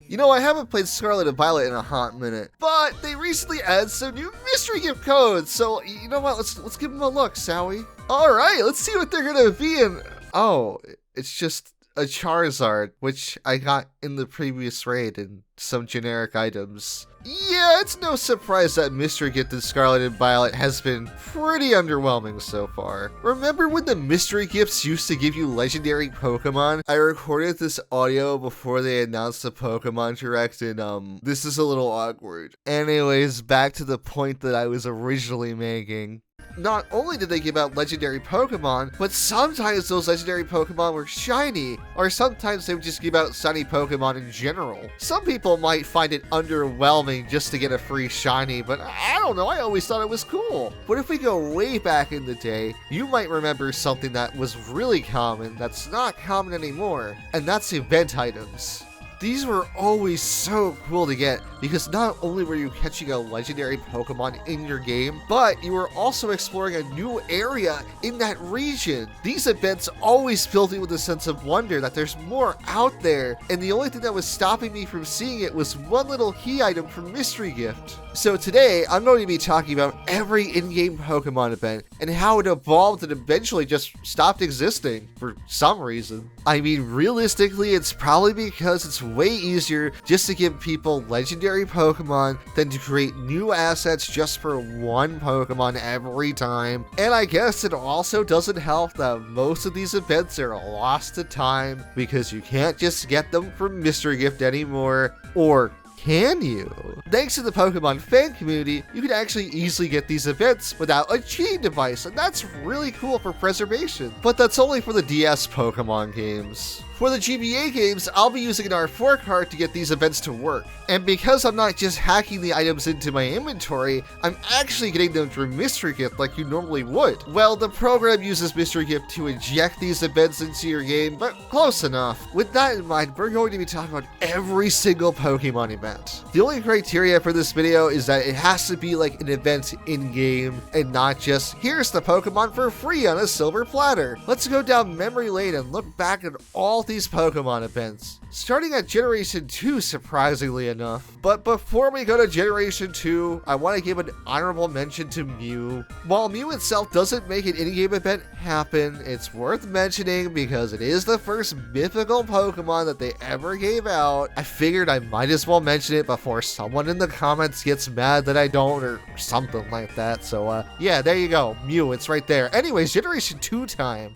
You know, I haven't played Scarlet and Violet in a hot minute, but they recently added some new mystery gift codes, so you know what, let's give them a look, shall we? Alright, let's see what they're gonna be in. Oh, it's just a Charizard, which I got in the previous raid, and some generic items. Yeah, it's no surprise that mystery gift in Scarlet and Violet has been pretty underwhelming so far. Remember when the mystery gifts used to give you legendary Pokemon? I recorded this audio before they announced the Pokemon Direct, and this is a little awkward. Anyways, back to the point that I was originally making. Not only did they give out legendary Pokemon, but sometimes those legendary Pokemon were shiny, or sometimes they would just give out shiny Pokemon in general. Some people might find it underwhelming just to get a free shiny, but I don't know, I always thought it was cool. But if we go way back in the day, you might remember something that was really common that's not common anymore, and that's event items. These were always so cool to get because not only were you catching a legendary Pokemon in your game, but you were also exploring a new area in that region. These events always filled me with a sense of wonder that there's more out there, and the only thing that was stopping me from seeing it was one little key item from Mystery Gift. So today, I'm going to be talking about every in-game Pokemon event and how it evolved and eventually just stopped existing for some reason. I mean, realistically, it's probably because it's way easier just to give people legendary Pokemon than to create new assets just for one Pokemon every time. And I guess it also doesn't help that most of these events are lost to time because you can't just get them from Mystery Gift anymore, or can you? Thanks to the Pokemon fan community, you can actually easily get these events without a cheating device, and that's really cool for preservation. But that's only for the DS Pokemon games. For the GBA games, I'll be using an R4 card to get these events to work. And because I'm not just hacking the items into my inventory, I'm actually getting them through Mystery Gift like you normally would. Well, the program uses Mystery Gift to inject these events into your game, but close enough. With that in mind, we're going to be talking about every single Pokemon event. The only criteria for this video is that it has to be like an event in-game, and not just, here's the Pokemon for free on a silver platter. Let's go down memory lane and look back at all these Pokemon events. Starting at Generation 2, surprisingly enough. But before we go to Generation 2, I want to give an honorable mention to Mew. While Mew itself doesn't make an in-game event happen, it's worth mentioning because it is the first mythical Pokemon that they ever gave out. I figured I might as well mention it before someone in the comments gets mad that I don't, or something like that. So yeah, there you go. Mew, it's right there. Anyways, Generation 2 time.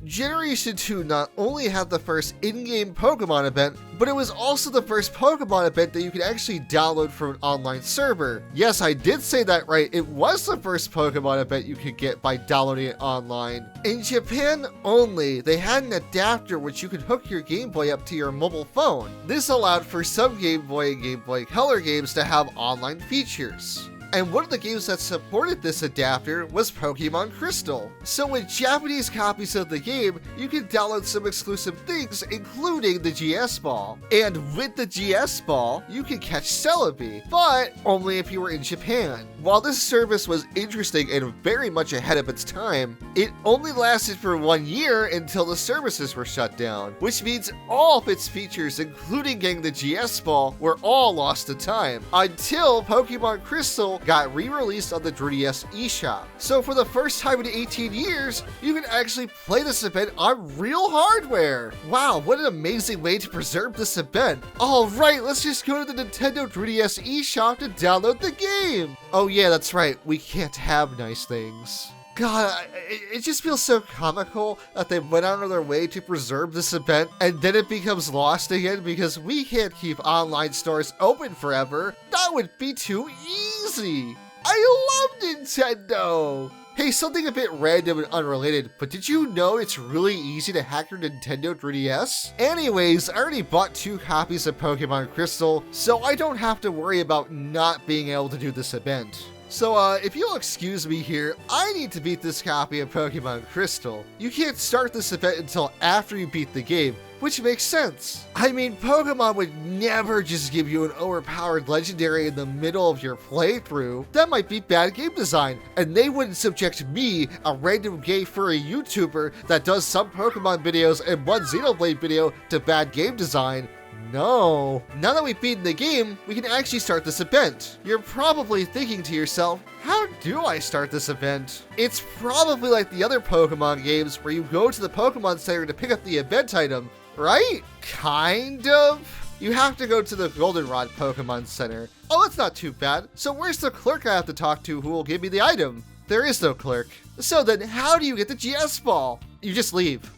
Generation 2 not only had the first in-game Pokemon event, but it was also the first Pokemon event that you could actually download from an online server. Yes, I did say that right, it was the first Pokemon event you could get by downloading it online. In Japan only, they had an adapter which you could hook your Game Boy up to your mobile phone. This allowed for some Game Boy and Game Boy Color games to have online features. And one of the games that supported this adapter was Pokemon Crystal. So with Japanese copies of the game, you can download some exclusive things, including the GS Ball. And with the GS Ball, you can catch Celebi, but only if you were in Japan. While this service was interesting and very much ahead of its time, it only lasted for 1 year until the services were shut down, which means all of its features, including getting the GS Ball, were all lost to time, until Pokemon Crystal got re-released on the 3DS eShop. So for the first time in 18 years, you can actually play this event on real hardware. Wow, what an amazing way to preserve this event. Alright, let's just go to the Nintendo 3DS eShop to download the game. Oh yeah, that's right, we can't have nice things. God, it just feels so comical that they went out of their way to preserve this event, and then it becomes lost again because we can't keep online stores open forever. That would be too easy. I love Nintendo. Hey, something a bit random and unrelated, but did you know it's really easy to hack your Nintendo 3DS? Anyways, I already bought 2 copies of Pokemon Crystal, so I don't have to worry about not being able to do this event. So, if you'll excuse me here, I need to beat this copy of Pokemon Crystal. You can't start this event until after you beat the game, which makes sense. I mean, Pokemon would never just give you an overpowered legendary in the middle of your playthrough. That might be bad game design, and they wouldn't subject me, a random gay furry YouTuber that does some Pokemon videos and one Xenoblade video, to bad game design. No. Now that we've beaten the game, we can actually start this event. You're probably thinking to yourself, how do I start this event? It's probably like the other Pokemon games where you go to the Pokemon Center to pick up the event item, right? Kind of. You have to go to the Goldenrod Pokemon Center. Oh, that's not too bad. So where's the clerk I have to talk to who will give me the item? There is no clerk. So then how do you get the GS ball? You just leave.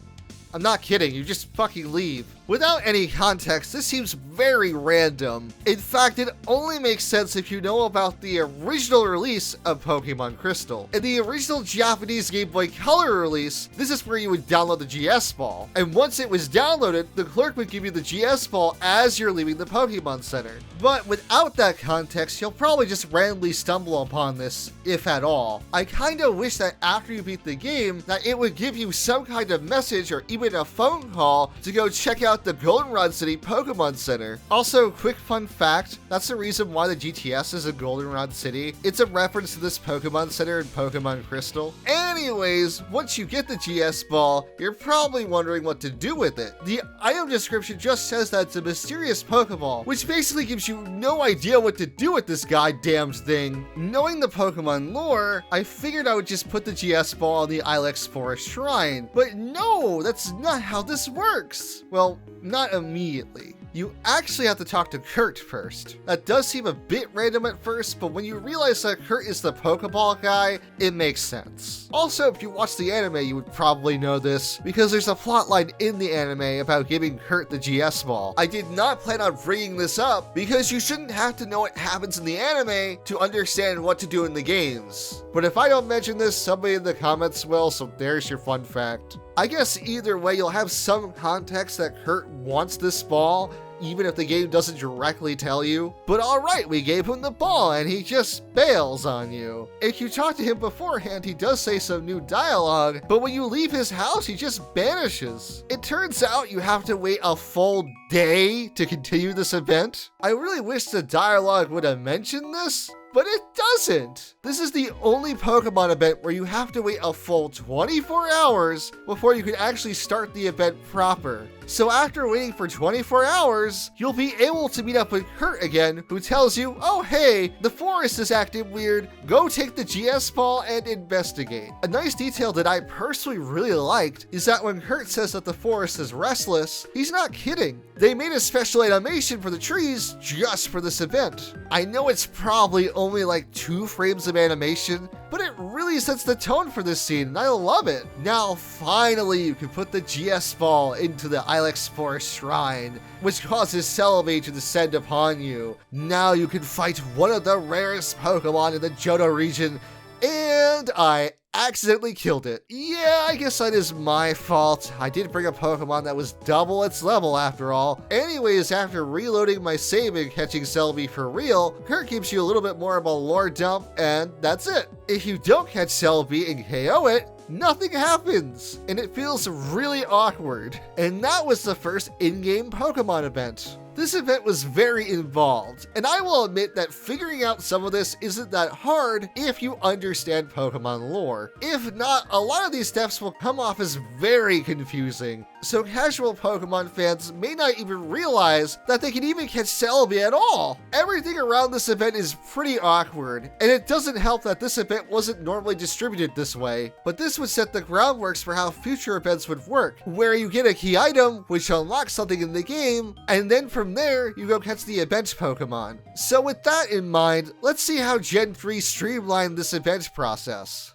I'm not kidding, you just fucking leave. Without any context, this seems very random. In fact, it only makes sense if you know about the original release of Pokemon Crystal. In the original Japanese Game Boy Color release, this is where you would download the GS Ball. And once it was downloaded, the clerk would give you the GS Ball as you're leaving the Pokemon Center. But without that context, you'll probably just randomly stumble upon this, if at all. I kinda wish that after you beat the game, that it would give you some kind of message or even a phone call to go check out the Goldenrod City Pokemon Center. Also, quick fun fact, that's the reason why the GTS is in Goldenrod City. It's a reference to this Pokemon Center in Pokemon Crystal. Anyways, once you get the GS Ball, you're probably wondering what to do with it. The item description just says that it's a mysterious Pokeball, which basically gives you no idea what to do with this goddamn thing. Knowing the Pokemon lore, I figured I would just put the GS Ball on the Ilex Forest Shrine. But no, that's not how this works. Well, not immediately. You actually have to talk to Kurt first. That does seem a bit random at first, but when you realize that Kurt is the Pokeball guy, it makes sense. Also, if you watch the anime, you would probably know this, because there's a plotline in the anime about giving Kurt the GS Ball. I did not plan on bringing this up, because you shouldn't have to know what happens in the anime to understand what to do in the games. But if I don't mention this, somebody in the comments will, so there's your fun fact. I guess either way, you'll have some context that Kurt wants this ball, even if the game doesn't directly tell you. But alright, we gave him the ball and he just bails on you. If you talk to him beforehand, he does say some new dialogue, but when you leave his house, he just vanishes. It turns out you have to wait a full day to continue this event. I really wish the dialogue would have mentioned this, but it doesn't. This is the only Pokemon event where you have to wait a full 24 hours before you can actually start the event proper. So after waiting for 24 hours, you'll be able to meet up with Kurt again, who tells you, oh hey, the forest is acting weird, go take the GS Ball and investigate. A nice detail that I personally really liked is that when Kurt says that the forest is restless, he's not kidding. They made a special animation for the trees just for this event. I know it's probably only like 2 frames of animation, but it really sets the tone for this scene and I love it. Now finally you can put the GS Ball into the Ilex Forest Shrine, which causes Celebi to descend upon you. Now you can fight one of the rarest Pokemon in the Johto region, and I accidentally killed it. Yeah, I guess that is my fault. I did bring a Pokemon that was double its level after all. Anyways, after reloading my save and catching Celebi for real, Kurt gives you a little bit more of a lore dump, and that's it. If you don't catch Celebi and KO it, nothing happens, and it feels really awkward. And that was the first in-game Pokemon event. This event was very involved, and I will admit that figuring out some of this isn't that hard if you understand Pokemon lore. If not, a lot of these steps will come off as very confusing, so casual Pokemon fans may not even realize that they can even catch Celebi at all. Everything around this event is pretty awkward, and it doesn't help that this event wasn't normally distributed this way, but this would set the groundworks for how future events would work, where you get a key item, which unlocks something in the game, and then from there, you go catch the event Pokemon. So with that in mind, let's see how Gen 3 streamlined this event process.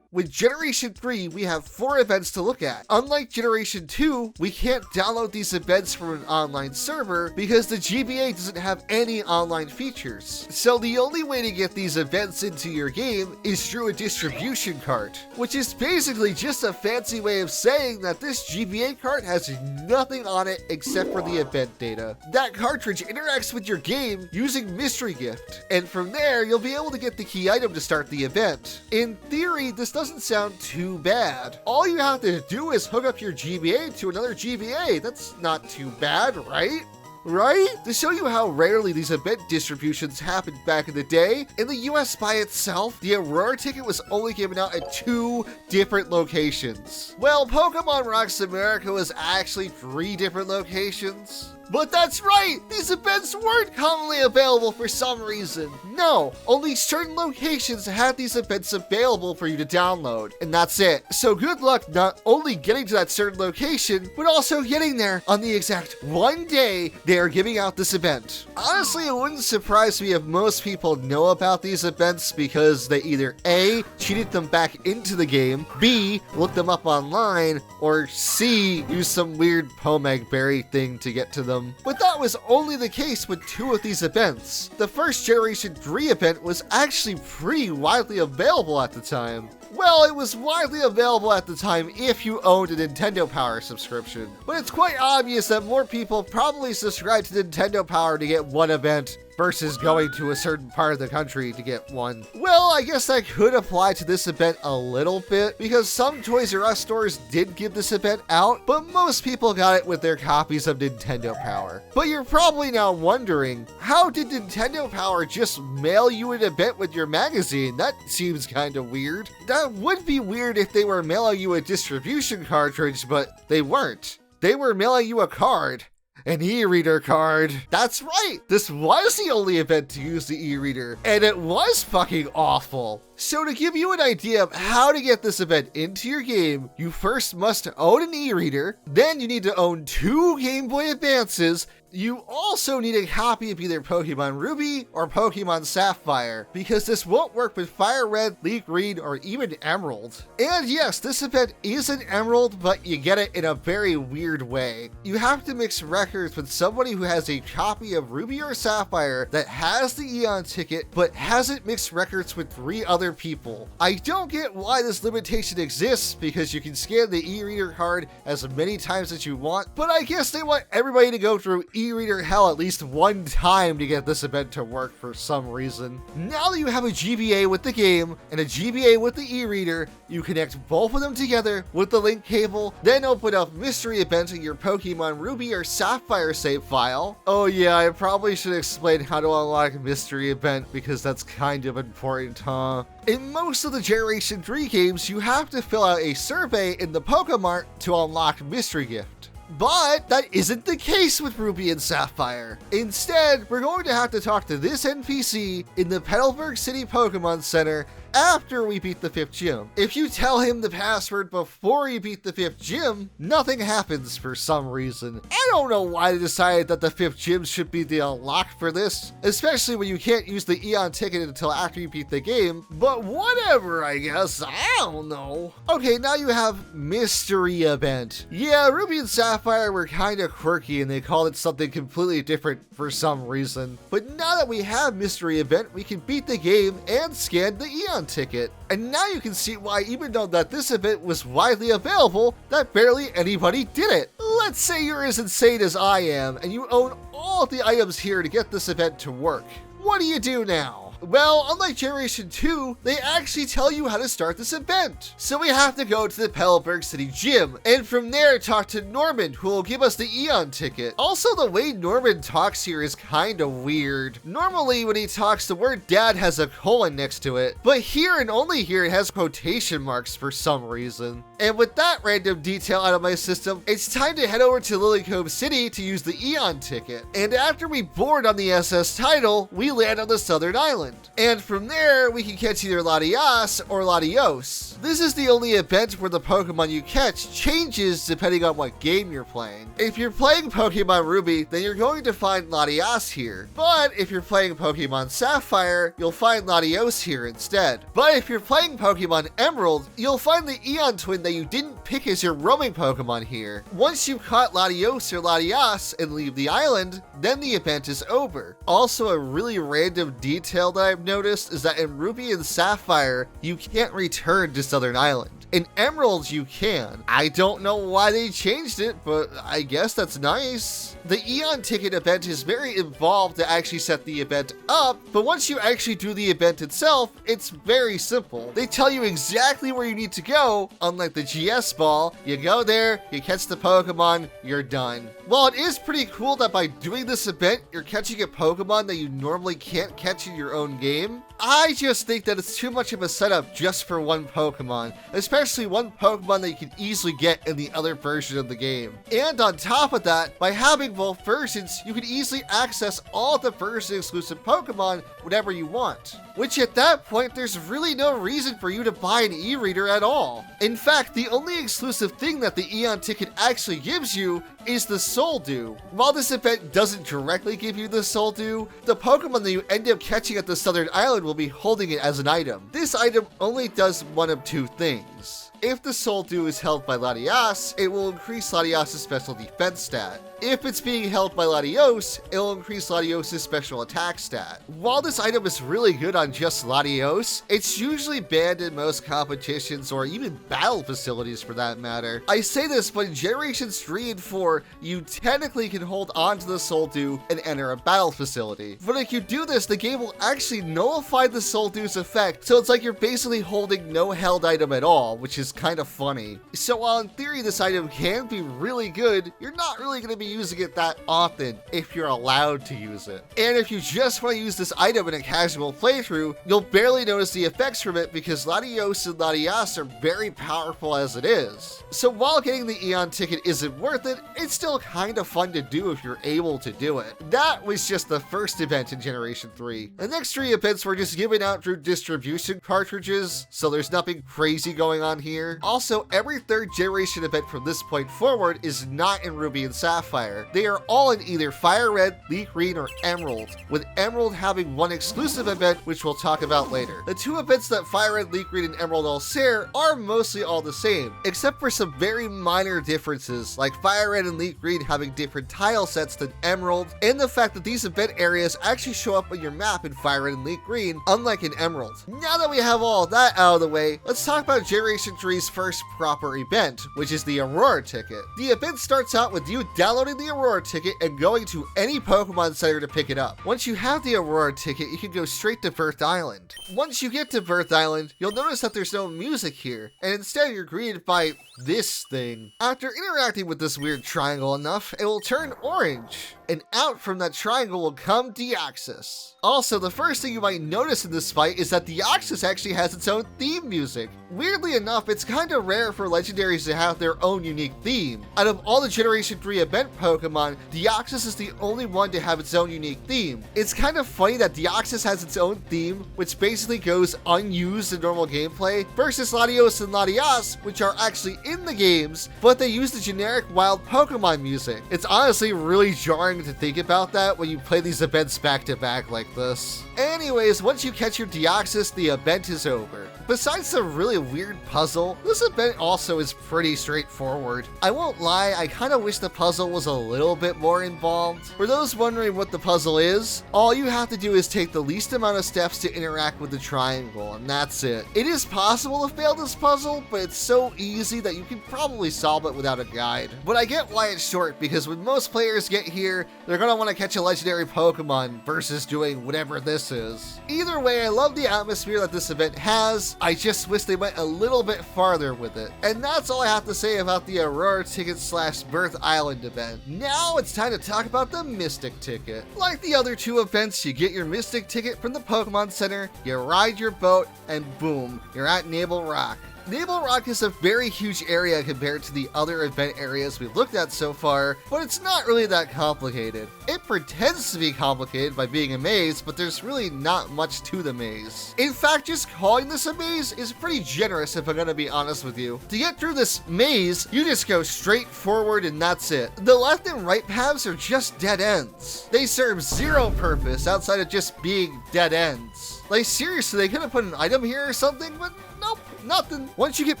With Generation 3, we have 4 events to look at. Unlike Generation 2, we can't download these events from an online server because the GBA doesn't have any online features. So the only way to get these events into your game is through a distribution cart, which is basically just a fancy way of saying that this GBA cart has nothing on it except for the event data. That cartridge interacts with your game using Mystery Gift, and from there you'll be able to get the key item to start the event. In theory, this doesn't sound too bad. All you have to do is hook up your GBA to another GBA. That's not too bad, right? Right? To show you how rarely these event distributions happened back in the day, in the US by itself, the Aurora Ticket was only given out at 2 different locations. Well, Pokemon Rocks America was actually 3 different locations. But that's right! These events weren't commonly available for some reason. No, only certain locations had these events available for you to download, and that's it. So good luck not only getting to that certain location, but also getting there on the exact one day they are giving out this event. Honestly, it wouldn't surprise me if most people know about these events because they either A, cheated them back into the game, B, looked them up online, or C, used some weird Pomeg berry thing to get to them. But that was only the case with 2 of these events. The first Generation 3 event was actually pretty widely available at the time. Well, it was widely available at the time if you owned a Nintendo Power subscription. But it's quite obvious that more people probably subscribed to Nintendo Power to get one event versus going to a certain part of the country to get one. Well, I guess that could apply to this event a little bit, because some Toys R Us stores did give this event out, but most people got it with their copies of Nintendo Power. But you're probably now wondering, how did Nintendo Power just mail you an event with your magazine? That seems kind of weird. That would be weird if they were mailing you a distribution cartridge, but they weren't. They were mailing you a card. An e-reader card. That's right, this was the only event to use the e-reader, and it was fucking awful. So to give you an idea of how to get this event into your game, you first must own an e-reader, then you need to own 2 Game Boy Advances. You also need a copy of either Pokemon Ruby or Pokemon Sapphire, because this won't work with Fire Red, Leaf Green, or even Emerald. And yes, this event is an Emerald, but you get it in a very weird way. You have to mix records with somebody who has a copy of Ruby or Sapphire that has the Eon Ticket, but hasn't mixed records with 3 other people. I don't get why this limitation exists, because you can scan the e-reader card as many times as you want, but I guess they want everybody to go through e-reader hell at least one time to get this event to work for some reason. Now that you have a GBA with the game and a GBA with the e-reader, you connect both of them together with the link cable, then open up Mystery Event in your Pokemon Ruby or Sapphire save file. Oh yeah, I probably should explain how to unlock Mystery Event because that's kind of important, huh? In most of the Generation 3 games, you have to fill out a survey in the Pokemart to unlock Mystery Gift. But that isn't the case with Ruby and Sapphire. Instead, we're going to have to talk to this NPC in the Petalburg City Pokemon Center after we beat the 5th gym. If you tell him the password before you beat the 5th gym, nothing happens for some reason. I don't know why they decided that the 5th gym should be the unlock for this, especially when you can't use the Eon Ticket until after you beat the game, but whatever, I guess. I don't know. Okay, now you have Mystery Event. Yeah, Ruby and Sapphire were kind of quirky and they called it something completely different for some reason. But now that we have Mystery Event, we can beat the game and scan the Eon Ticket. And now you can see why, even though that this event was widely available, that barely anybody did it. Let's say you're as insane as I am and you own all the items here to get this event to work. What do you do now? Well, unlike Generation 2, they actually tell you how to start this event. So we have to go to the Petalburg City Gym, and from there talk to Norman, who will give us the Eon Ticket. Also, the way Norman talks here is kind of weird. Normally, when he talks, the word dad has a colon next to it, but here and only here it has quotation marks for some reason. And with that random detail out of my system, it's time to head over to Lilycomb City to use the Eon Ticket. And after we board on the SS Tidal, we land on the Southern Island. island. And from there, we can catch either Latias or Latios. This is the only event where the Pokemon you catch changes depending on what game you're playing. If you're playing Pokemon Ruby, then you're going to find Latias here. But if you're playing Pokemon Sapphire, you'll find Latios here instead. But if you're playing Pokemon Emerald, you'll find the Eon Twin that you didn't pick as your roaming Pokemon here. Once you've caught Latios or Latias and leave the island, then the event is over. Also, a really random detail that I've noticed is that in Ruby and Sapphire, you can't return to Southern Island. In Emerald, you can. I don't know why they changed it, but I guess that's nice. The Eon Ticket event is very involved to actually set the event up, but once you actually do the event itself, it's very simple. They tell you exactly where you need to go, unlike the GS Ball. You go there, you catch the Pokemon, you're done. While it is pretty cool that by doing this event, you're catching a Pokemon that you normally can't catch in your own game, I just think that it's too much of a setup just for one Pokemon, especially one Pokemon that you can easily get in the other version of the game. And on top of that, by having both versions, you can easily access all the version exclusive Pokemon whenever you want. Which at that point, there's really no reason for you to buy an e-reader at all. In fact, the only exclusive thing that the Eon Ticket actually gives you is the Soul Dew. While this event doesn't directly give you the Soul Dew, the Pokemon that you end up catching at the Southern Island will be holding it as an item. This item only does one of two things. If the Soul Dew is held by Latias, it will increase Latias' special defense stat. If it's being held by Latios, it will increase Latios' special attack stat. While this item is really good on just Latios, it's usually banned in most competitions or even battle facilities for that matter. I say this, but in Generations 3 and 4, you technically can hold on to the Soul Dew and enter a battle facility. But if you do this, the game will actually nullify the Soul Dew's effect, so it's like you're basically holding no held item at all, which is kind of funny. So while in theory this item can be really good, you're not really going to be using it that often if you're allowed to use it. And if you just want to use this item in a casual playthrough, you'll barely notice the effects from it because Latios and Latias are very powerful as it is. So while getting the Eon Ticket isn't worth it, it's still kind of fun to do if you're able to do it. That was just the first event in Generation 3. The next 3 events were just given out through distribution cartridges, so there's nothing crazy going on here. Also, every 3rd generation event from this point forward is not in Ruby and Sapphire. They are all in either Fire Red, Leaf Green, or Emerald, with Emerald having one exclusive event, which we'll talk about later. The 2 events that Fire Red, Leaf Green, and Emerald all share are mostly all the same, except for some very minor differences, like Fire Red and Leaf Green having different tile sets than Emerald, and the fact that these event areas actually show up on your map in Fire Red and Leaf Green, unlike in Emerald. Now that we have all that out of the way, let's talk about Generation 3's first proper event, which is the Aurora Ticket. The event starts out with you downloading the Aurora Ticket and going to any Pokemon Center to pick it up. Once you have the Aurora Ticket, you can go straight to Birth Island. Once you get to Birth Island, you'll notice that there's no music here, and instead you're greeted by this thing. After interacting with this weird triangle enough, it will turn orange, and out from that triangle will come Deoxys. Also, the first thing you might notice in this fight is that Deoxys actually has its own theme music. Weirdly enough, it's kind of rare for legendaries to have their own unique theme. Out of all the Generation 3 event Pokemon, Deoxys is the only one to have its own unique theme. It's kind of funny that Deoxys has its own theme, which basically goes unused in normal gameplay, versus Latios and Latias, which are actually in the games, but they use the generic wild Pokemon music. It's honestly really jarring to think about that when you play these events back to back like this. Anyways, once you catch your Deoxys, the event is over. Besides the really weird puzzle, this event also is pretty straightforward. I won't lie, I kind of wish the puzzle was a little bit more involved. For those wondering what the puzzle is, all you have to do is take the least amount of steps to interact with the triangle, and that's it. It is possible to fail this puzzle, but it's so easy that you can probably solve it without a guide. But I get why it's short, because when most players get here, they're gonna want to catch a legendary Pokemon versus doing whatever this is. Either way, I love the atmosphere that this event has. I just wish they went a little bit farther with it. And that's all I have to say about the Aurora Ticket / Birth Island event. Now it's time to talk about the Mystic Ticket. Like the other 2 events, you get your Mystic Ticket from the Pokemon Center, you ride your boat, and boom, you're at Naval Rock. Naval Rock is a very huge area compared to the other event areas we've looked at so far, but it's not really that complicated. It pretends to be complicated by being a maze, but there's really not much to the maze. In fact, just calling this a maze is pretty generous if I'm gonna be honest with you. To get through this maze, you just go straight forward and that's it. The left and right paths are just dead ends. They serve zero purpose outside of just being dead ends. Like seriously, they could have put an item here or something, but nope, nothing. Once you get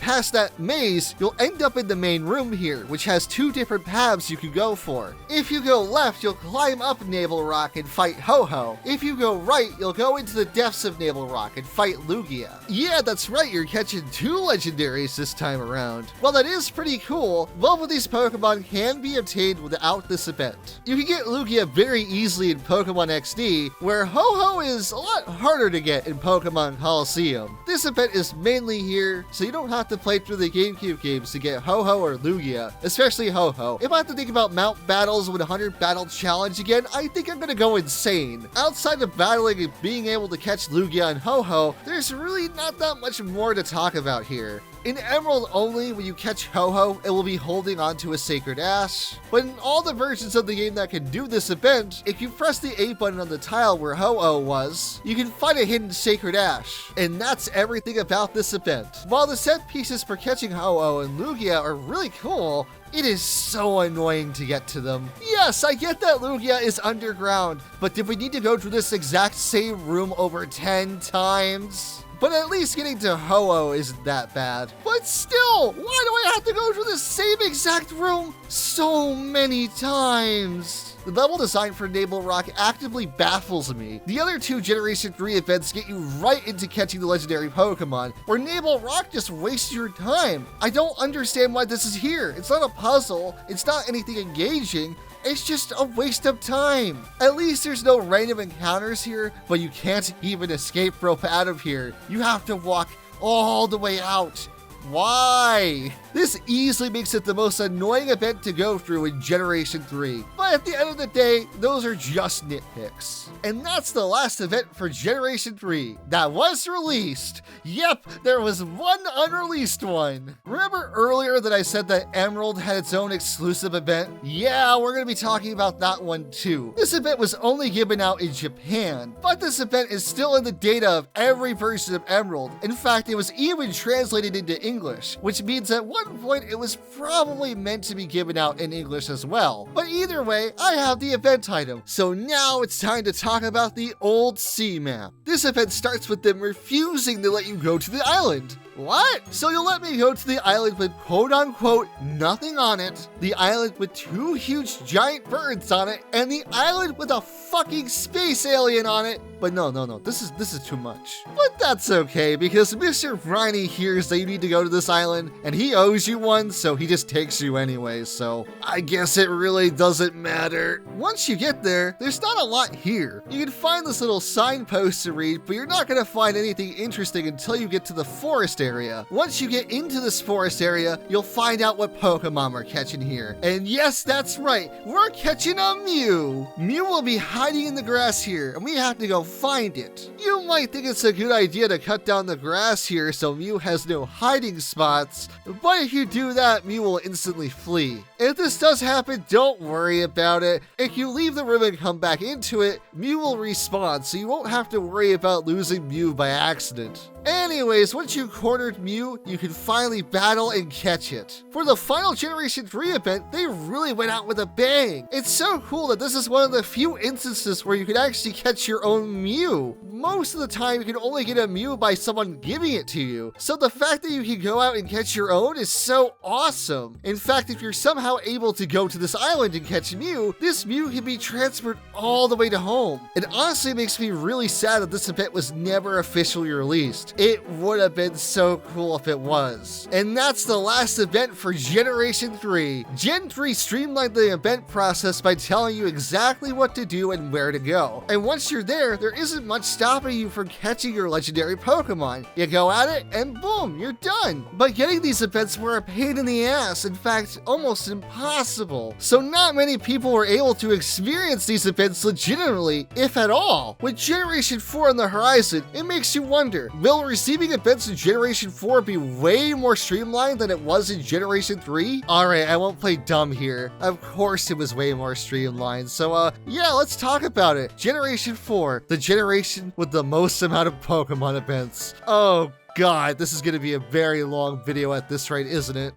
past that maze, you'll end up in the main room here, which has two different paths you can go for. If you go left, you'll climb up Naval Rock and fight Ho-Ho. If you go right, you'll go into the depths of Naval Rock and fight Lugia. Yeah, that's right, you're catching two legendaries this time around. While that is pretty cool, both of these Pokemon can be obtained without this event. You can get Lugia very easily in Pokemon XD, where Ho-Ho is a lot harder to get in Pokemon Coliseum. This event is mainly here, so you don't have to play through the GameCube games to get Ho-Ho or Lugia, especially Ho-Ho. If I have to think about Mount Battles with 100 Battle Challenge again, I think I'm gonna go insane. Outside of battling and being able to catch Lugia and Ho-Ho, there's really not that much more to talk about here. In Emerald only, when you catch Ho-Ho, it will be holding onto a Sacred Ash. But in all the versions of the game that can do this event, if you press the A button on the tile where Ho-Oh was, you can find a hidden Sacred Ash. And that's everything about this event. While the set pieces for catching Ho-Oh and Lugia are really cool, it is so annoying to get to them. Yes, I get that Lugia is underground, but did we need to go through this exact same room over 10 times? But at least getting to Ho-Oh isn't that bad. But still, why do I have to go through the same exact room so many times? The level design for Naval Rock actively baffles me. The other two Generation 3 events get you right into catching the legendary Pokemon, where Naval Rock just wastes your time. I don't understand why this is here. It's not a puzzle, it's not anything engaging, it's just a waste of time. At least there's no random encounters here, but you can't even escape rope out of here. You have to walk all the way out. Why? This easily makes it the most annoying event to go through in Generation 3. But at the end of the day, those are just nitpicks. And that's the last event for Generation 3 that was released. Yep, there was one unreleased one. Remember earlier that I said that Emerald had its own exclusive event? Yeah, we're going to be talking about that one too. This event was only given out in Japan, but this event is still in the data of every version of Emerald. In fact, it was even translated into English, which means at one point it was probably meant to be given out in English as well. But either way, I have the event item. So now it's time to talk about the Old Sea map. This event starts with them refusing to let you go to the island. What? So you'll let me go to the island with quote-unquote nothing on it, the island with two huge giant birds on it, and the island with a fucking space alien on it? But no, this is too much. But that's okay, because Mr. Briny hears that you need to go to this island, and he owes you one, so he just takes you anyway, so I guess it really doesn't matter. Once you get there, there's not a lot here. You can find this little signpost to read, but you're not gonna find anything interesting until you get to the forest area. Once you get into this forest area, you'll find out what Pokemon we're catching here. And yes, that's right, we're catching a Mew. Mew will be hiding in the grass here, and we have to go find it. You might think it's a good idea to cut down the grass here so Mew has no hiding spots, but if you do that, Mew will instantly flee. If this does happen, don't worry about it. If you leave the room and come back into it, Mew will respawn, so you won't have to worry about losing Mew by accident. Anyways, once you cornered Mew, you can finally battle and catch it. For the final Generation 3 event, they really went out with a bang. It's so cool that this is one of the few instances where you can actually catch your own Mew. Most of the time, you can only get a Mew by someone giving it to you. So the fact that you can go out and catch your own is so awesome. In fact, if you're somehow able to go to this island and catch Mew, this Mew can be transferred all the way to home. It honestly makes me really sad that this event was never officially released. It would have been so cool if it was. And that's the last event for Generation 3. Gen 3 streamlined the event process by telling you exactly what to do and where to go. And once you're there, there isn't much stopping you from catching your legendary Pokemon. You go at it and boom, you're done. But getting these events were a pain in the ass, in fact, almost impossible. So not many people were able to experience these events legitimately, if at all. With Generation 4 on the horizon, it makes you wonder, will receiving events in Generation 4 be way more streamlined than it was in Generation 3? Alright, I won't play dumb here. Of course it was way more streamlined. So yeah, let's talk about it. Generation 4, the generation with the most amount of Pokemon events. Oh God, this is gonna be a very long video at this rate, isn't it?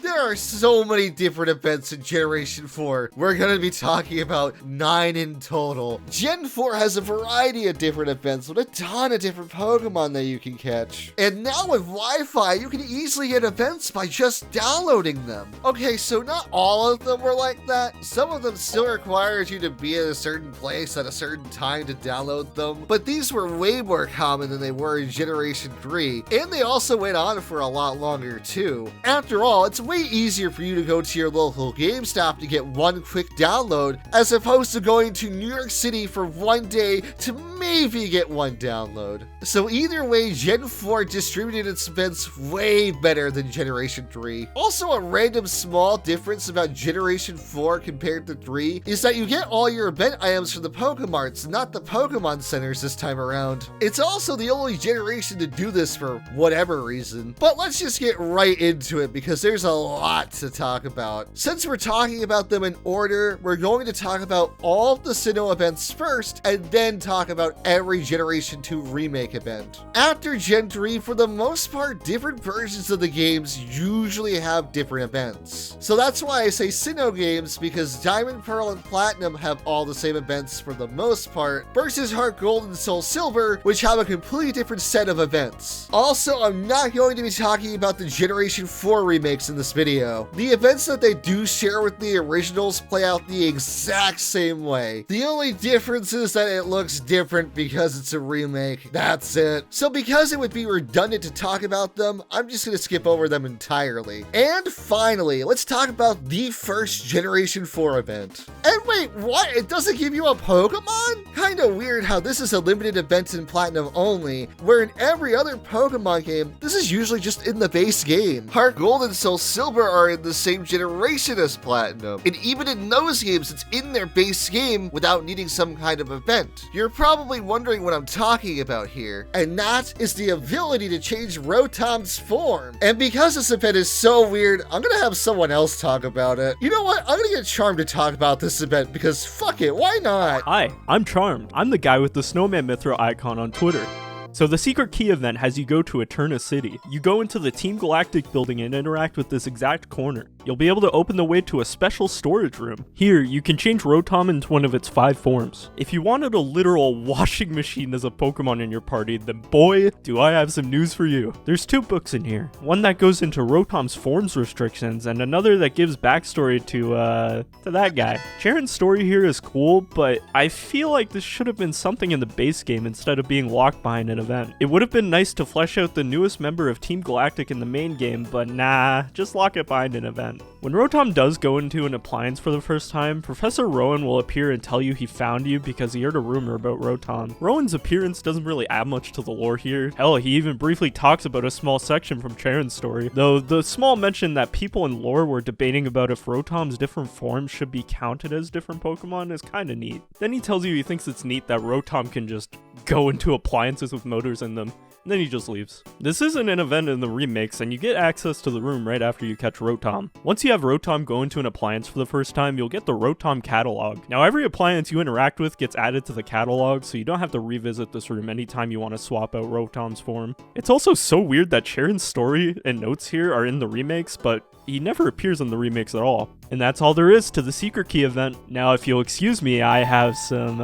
There are so many different events in Generation 4. We're gonna be talking about 9 in total. Gen 4 has a variety of different events with a ton of different Pokemon that you can catch. And now with Wi-Fi, you can easily get events by just downloading them. Okay, so not all of them were like that. Some of them still required you to be at a certain place at a certain time to download them, but these were way more common than they were in Generation 3, and they also went on for a lot longer too. After all, it's way easier for you to go to your local GameStop to get one quick download as opposed to going to New York City for one day to maybe get one download. So either way, Gen 4 distributed its events way better than Generation 3. Also, a random small difference about Generation 4 compared to 3 is that you get all your event items from the Pokemarts, not the Pokemon Centers this time around. It's also the only generation to do this for whatever reason. But let's just get right into it because there's a lot to talk about. Since we're talking about them in order, we're going to talk about all of the Sinnoh events first and then talk about every Generation 2 remake event. After Gen 3, for the most part, different versions of the games usually have different events. So that's why I say Sinnoh games, because Diamond, Pearl, and Platinum have all the same events for the most part, versus Heart Gold and Soul Silver, which have a completely different set of events. Also, I'm not going to be talking about the Generation 4 remakes in this video. The events that they do share with the originals play out the exact same way. The only difference is that it looks different because it's a remake. That's it. So because it would be redundant to talk about them, I'm just going to skip over them entirely. And finally, let's talk about the first Generation 4 event. And wait, what? It doesn't give you a Pokemon? Kinda weird how this is a limited event in Platinum only, where in every other Pokemon game, this is usually just in the base game. Heart Gold and Soul Silver are in the same generation as Platinum, and even in those games, it's in their base game without needing some kind of event. You're probably wondering what I'm talking about here, and that is the ability to change Rotom's form. And because this event is so weird, I'm gonna have someone else talk about it. You know what? I'm gonna get Charmed to talk about this event because fuck it, why not? Hi, I'm Charmed. I'm the guy with the snowman mithril icon on Twitter. So the Secret Key event has you go to Eterna City. You go into the Team Galactic building and interact with this exact corner. You'll be able to open the way to a special storage room. Here, you can change Rotom into one of its 5 forms. If you wanted a literal washing machine as a Pokemon in your party, then boy, do I have some news for you. There's 2 books in here. One that goes into Rotom's forms restrictions, and another that gives backstory to that guy. Charon's story here is cool, but I feel like this should have been something in the base game instead of being locked behind an event. It would have been nice to flesh out the newest member of Team Galactic in the main game, but nah, just lock it behind an event. When Rotom does go into an appliance for the first time, Professor Rowan will appear and tell you he found you because he heard a rumor about Rotom. Rowan's appearance doesn't really add much to the lore here. Hell, he even briefly talks about a small section from Charon's story, though the small mention that people in lore were debating about if Rotom's different forms should be counted as different Pokemon is kinda neat. Then he tells you he thinks it's neat that Rotom can just go into appliances with motors in them. And then he just leaves. This isn't an event in the remakes, and you get access to the room right after you catch Rotom. Once you have Rotom go into an appliance for the first time, you'll get the Rotom catalog. Now every appliance you interact with gets added to the catalog, so you don't have to revisit this room anytime you want to swap out Rotom's form. It's also so weird that Charon's story and notes here are in the remakes, but he never appears in the remakes at all. And that's all there is to the Secret Key event. Now if you'll excuse me, I have some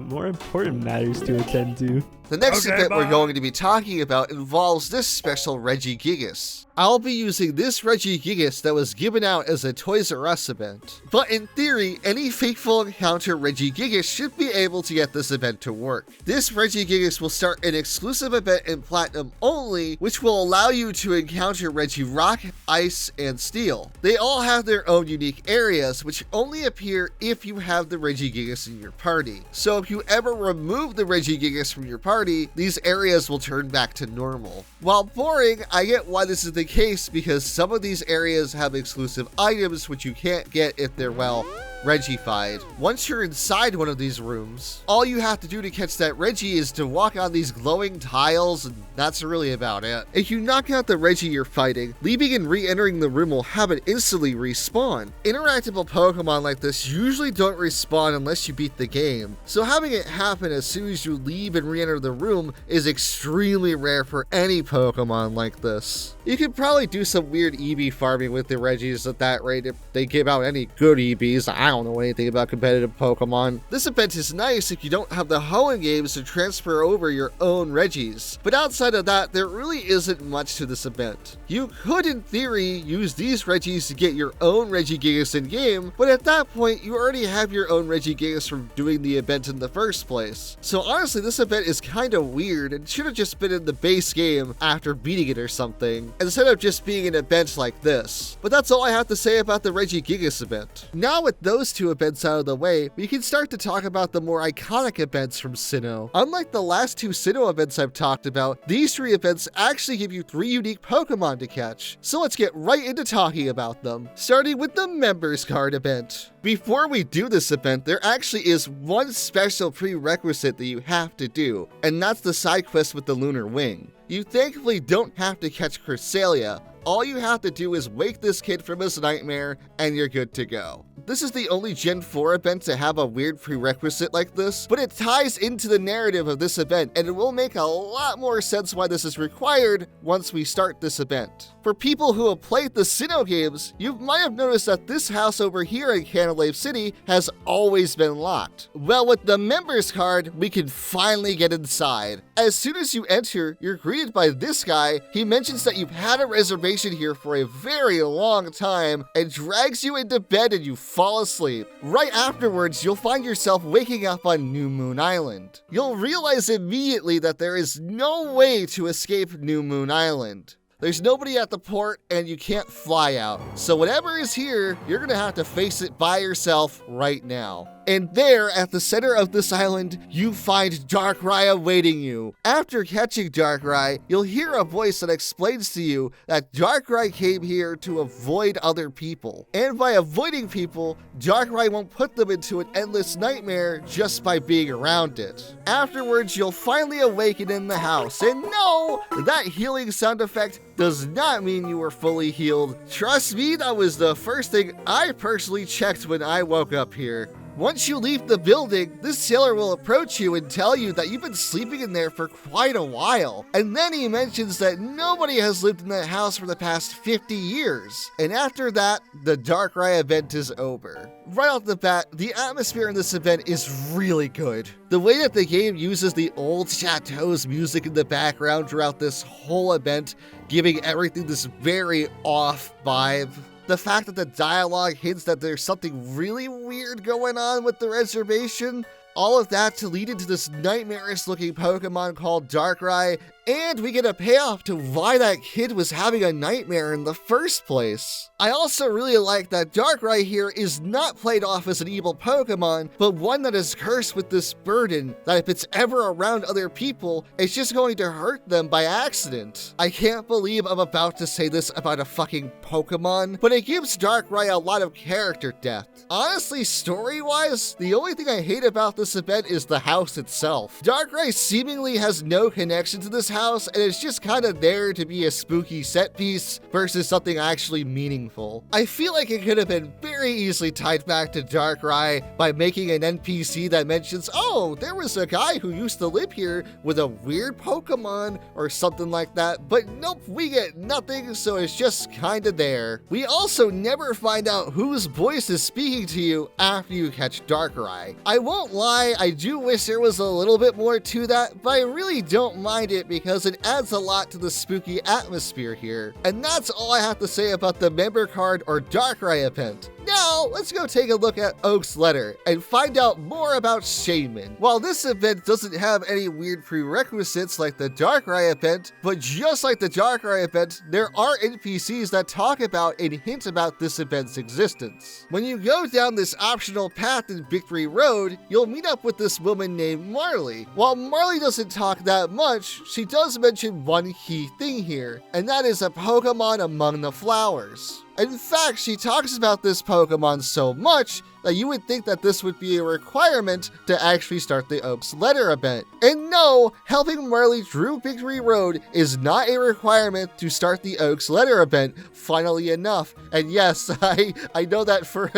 more important matters to attend to. The next event we're going to be talking about involves this special Regigias. I'll be using this Regigigas that was given out as a Toys R Us event. But in theory, any faithful encounter Regigigas should be able to get this event to work. This Regigigas will start an exclusive event in Platinum only, which will allow you to encounter Regirock, Ice, and Steel. They all have their own unique areas, which only appear if you have the Regigigas in your party. So if you ever remove the Regigigas from your party, these areas will turn back to normal. While boring, I get why this is the case because some of these areas have exclusive items which you can't get if they're, well, Regified. Once you're inside one of these rooms, all you have to do to catch that Regi is to walk on these glowing tiles, and that's really about it. If you knock out the Regi you're fighting, leaving and re-entering the room will have it instantly respawn. Interactable Pokemon like this usually don't respawn unless you beat the game, so having it happen as soon as you leave and re-enter the room is extremely rare for any Pokemon like this. You could probably do some weird EB farming with the Regis at that rate if they give out any good EBs. I don't know anything about competitive Pokemon. This event is nice if you don't have the Hoenn games to transfer over your own Regis, but outside of that, there really isn't much to this event. You could, in theory, use these Regis to get your own Regigigas in game, but at that point, you already have your own Regigigas from doing the event in the first place. So honestly, this event is kinda weird and should have just been in the base game after beating it or something, instead of just being an event like this. But that's all I have to say about the Regigigas event. Now with those two events out of the way, we can start to talk about the more iconic events from Sinnoh. Unlike the last two Sinnoh events I've talked about, these three events actually give you 3 unique Pokemon to catch. So let's get right into talking about them, starting with the Members Card event. Before we do this event, there actually is one special prerequisite that you have to do, and that's the side quest with the Lunar Wing. You thankfully don't have to catch Cresselia. All you have to do is wake this kid from his nightmare, and you're good to go. This is the only Gen 4 event to have a weird prerequisite like this, but it ties into the narrative of this event, and it will make a lot more sense why this is required once we start this event. For people who have played the Sinnoh games, you might have noticed that this house over here in Canalave City has always been locked. Well, with the Members Card, we can finally get inside. As soon as you enter, you're greeted by this guy. He mentions that you've had a reservation here for a very long time and drags you into bed and you fall asleep. Right afterwards, you'll find yourself waking up on New Moon Island. You'll realize immediately that there is no way to escape New Moon Island. There's nobody at the port and you can't fly out. So whatever is here, you're gonna have to face it by yourself right now. And there, at the center of this island, you find Darkrai awaiting you. After catching Darkrai, you'll hear a voice that explains to you that Darkrai came here to avoid other people. And by avoiding people, Darkrai won't put them into an endless nightmare just by being around it. Afterwards, you'll finally awaken in the house. And no, that healing sound effect does not mean you were fully healed. Trust me, that was the first thing I personally checked when I woke up here. Once you leave the building, this sailor will approach you and tell you that you've been sleeping in there for quite a while. And then he mentions that nobody has lived in that house for the past 50 years. And after that, the Darkrai event is over. Right off the bat, the atmosphere in this event is really good. The way that the game uses the old chateau's music in the background throughout this whole event, giving everything this very off vibe. The fact that the dialogue hints that there's something really weird going on with the reservation, all of that to lead into this nightmarish looking Pokemon called Darkrai, and we get a payoff to why that kid was having a nightmare in the first place. I also really like that Darkrai here is not played off as an evil Pokemon, but one that is cursed with this burden that if it's ever around other people, it's just going to hurt them by accident. I can't believe I'm about to say this about a fucking Pokemon, but it gives Darkrai a lot of character depth. Honestly, story-wise, the only thing I hate about this event is the house itself. Darkrai seemingly has no connection to this house, and it's just kind of there to be a spooky set piece versus something actually meaningful. I feel like it could have been very easily tied back to Darkrai by making an NPC that mentions, oh, there was a guy who used to live here with a weird Pokemon or something like that, but nope, we get nothing, so it's just kind of there. We also never find out whose voice is speaking to you after you catch Darkrai. I won't lie, I do wish there was a little bit more to that, but I really don't mind it because it adds a lot to the spooky atmosphere here. And that's all I have to say about the Member Card or Darkrai event. Now, let's go take a look at Oak's letter and find out more about Shaman. While this event doesn't have any weird prerequisites like the Darkrai event, but just like the Darkrai event, there are NPCs that talk about and hint about this event's existence. When you go down this optional path in Victory Road, you'll meet up with this woman named Marley. While Marley doesn't talk that much, she does mention one key thing here, and that is a Pokemon among the flowers. In fact, she talks about this Pokemon so much, that you would think that this would be a requirement to actually start the Oak's Letter event. And no, helping Marley through Victory Road is not a requirement to start the Oak's Letter event, funnily enough. And yes, I know that for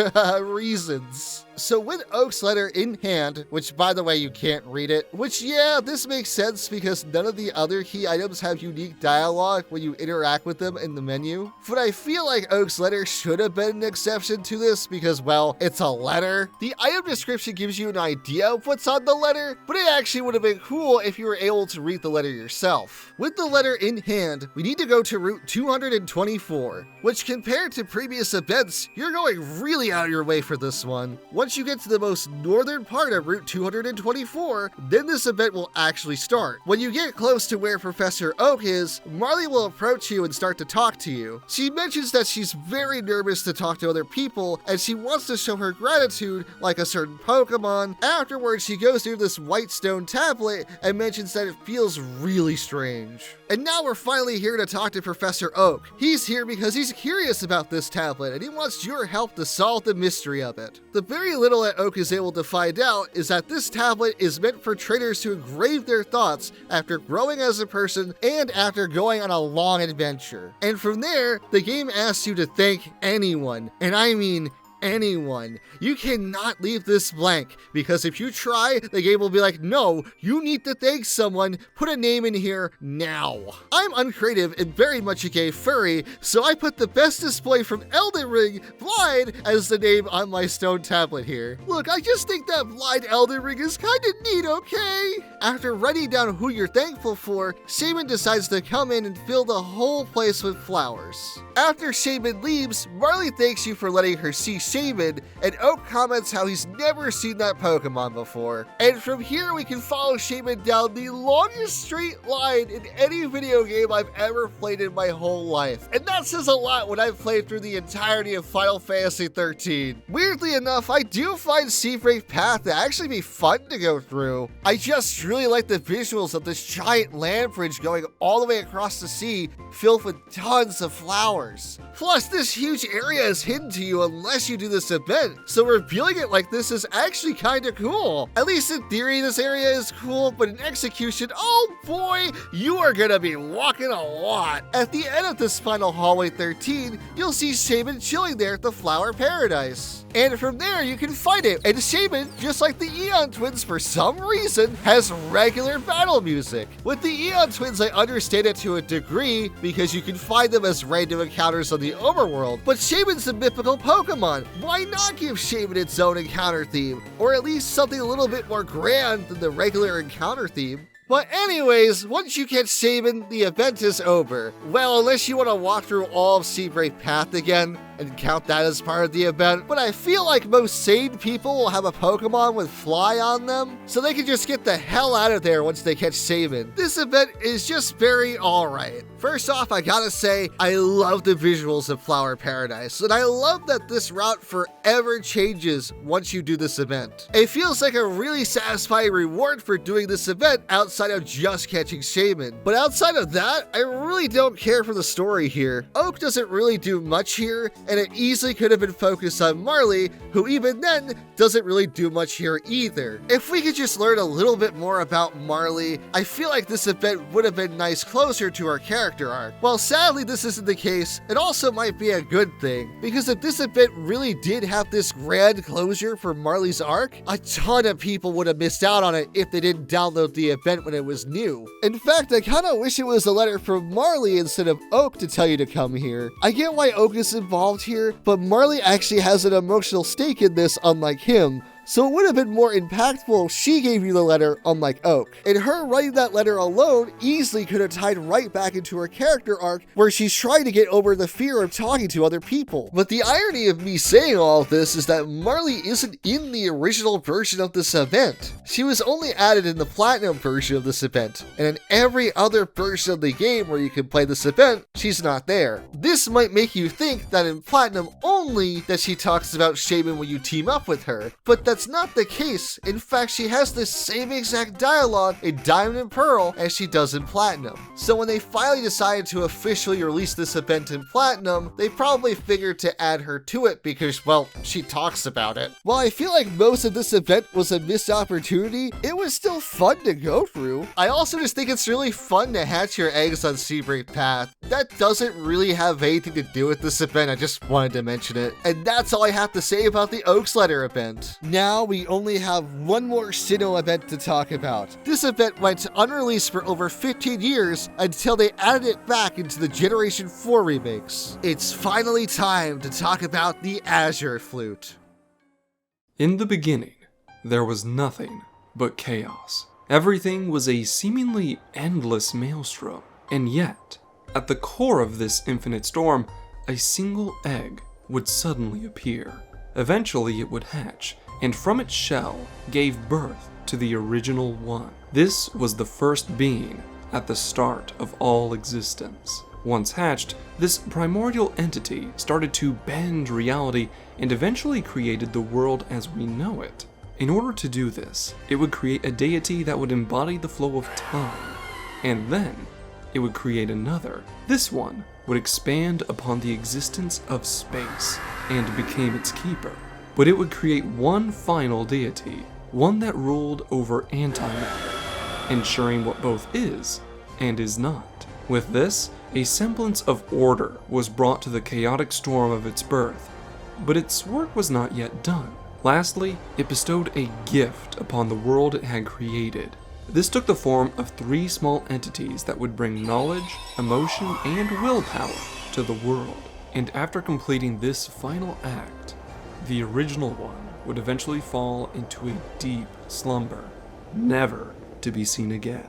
reasons. So with Oak's Letter in hand, which by the way you can't read it, which yeah, this makes sense because none of the other key items have unique dialogue when you interact with them in the menu. But I feel like Oak's Letter should have been an exception to this because, well, it's a letter. The item description gives you an idea of what's on the letter, but it actually would have been cool if you were able to read the letter yourself. With the letter in hand, we need to go to Route 224, which compared to previous events, you're going really out of your way for this one. Once you get to the most northern part of Route 224, then this event will actually start. When you get close to where Professor Oak is, Marley will approach you and start to talk to you. She mentions that she's very nervous to talk to other people, and she wants to show her gratitude like a certain Pokemon. Afterwards, she goes through this white stone tablet and mentions that it feels really strange. And now we're finally here to talk to Professor Oak. He's here because he's curious about this tablet, and he wants your help to solve the mystery of it. The very little that Oak is able to find out is that this tablet is meant for trainers to engrave their thoughts after growing as a person and after going on a long adventure. And from there, the game asks you to thank anyone, and I mean anyone. You cannot leave this blank, because if you try, the game will be like, no, you need to thank someone, put a name in here now. I'm uncreative and very much a gay furry, so I put the best display from Elden Ring, Blind, as the name on my stone tablet here. Look, I just think that Blind Elden Ring is kinda neat, okay? After writing down who you're thankful for, Shaman decides to come in and fill the whole place with flowers. After Shaman leaves, Marley thanks you for letting her see Shaman, and Oak comments how he's never seen that Pokemon before. And from here we can follow Shaman down the longest straight line in any video game I've ever played in my whole life. And that says a lot when I've played through the entirety of Final Fantasy XIII. Weirdly enough, I do find Seabrave Path to actually be fun to go through. I just really like the visuals of this giant land bridge going all the way across the sea, filled with tons of flowers. Plus, this huge area is hidden to you unless you do this event, so revealing it like this is actually kinda cool. At least in theory, this area is cool, but in execution, oh boy, you are gonna be walking a lot. At the end of this final hallway 13, you'll see Shaman chilling there at the Flower Paradise. And from there, you can fight it. And Shaman, just like the Eon Twins for some reason, has regular battle music. With the Eon Twins, I understand it to a degree because you can find them as random encounters on the overworld. But Shaman's a mythical Pokemon. Why not give Shaman its own encounter theme? Or at least something a little bit more grand than the regular encounter theme. But anyways, once you catch Shaman, the event is over. Well, unless you want to walk through all of Seabrave Path again and count that as part of the event, but I feel like most sane people will have a Pokemon with Fly on them, so they can just get the hell out of there once they catch Shaman. This event is just very alright. First off, I gotta say, I love the visuals of Flower Paradise, and I love that this route forever changes once you do this event. It feels like a really satisfying reward for doing this event outside of just catching Shaman. But outside of that, I really don't care for the story here. Oak doesn't really do much here, and it easily could have been focused on Marley, who even then doesn't really do much here either. If we could just learn a little bit more about Marley, I feel like this event would have been nice closer to our character arc. While sadly this isn't the case, it also might be a good thing, because if this event really did have this grand closure for Marley's arc, a ton of people would have missed out on it if they didn't download the event when it was new. In fact, I kinda wish it was a letter from Marley instead of Oak to tell you to come here. I get why Oak is involved here, but Marley actually has an emotional stake in this, unlike him. So it would have been more impactful if she gave you the letter, unlike Oak. And her writing that letter alone easily could have tied right back into her character arc, where she's trying to get over the fear of talking to other people. But the irony of me saying all of this is that Marley isn't in the original version of this event. She was only added in the Platinum version of this event, and in every other version of the game where you can play this event, she's not there. This might make you think that in Platinum only that she talks about Shaman when you team up with her, but that's not the case. In fact, she has the same exact dialogue in Diamond and Pearl as she does in Platinum. So when they finally decided to officially release this event in Platinum, they probably figured to add her to it because, well, she talks about it. While I feel like most of this event was a missed opportunity, it was still fun to go through. I also just think it's really fun to hatch your eggs on Seabreak Path. That doesn't really have anything to do with this event, I just wanted to mention it. And that's all I have to say about the Oaks Letter event. Now we only have one more Sinnoh event to talk about. This event went unreleased for over 15 years until they added it back into the Generation 4 remakes. It's finally time to talk about the Azure Flute. In the beginning, there was nothing but chaos. Everything was a seemingly endless maelstrom, and yet, at the core of this infinite storm, a single egg would suddenly appear. Eventually it would hatch, and from its shell gave birth to the original one. This was the first being at the start of all existence. Once hatched, this primordial entity started to bend reality and eventually created the world as we know it. In order to do this, it would create a deity that would embody the flow of time, and then it would create another. This one would expand upon the existence of space and became its keeper. But it would create one final deity, one that ruled over antimatter, ensuring what both is and is not. With this, a semblance of order was brought to the chaotic storm of its birth, but its work was not yet done. Lastly, it bestowed a gift upon the world it had created. This took the form of 3 small entities that would bring knowledge, emotion, and willpower to the world. And after completing this final act, the original one would eventually fall into a deep slumber, never to be seen again.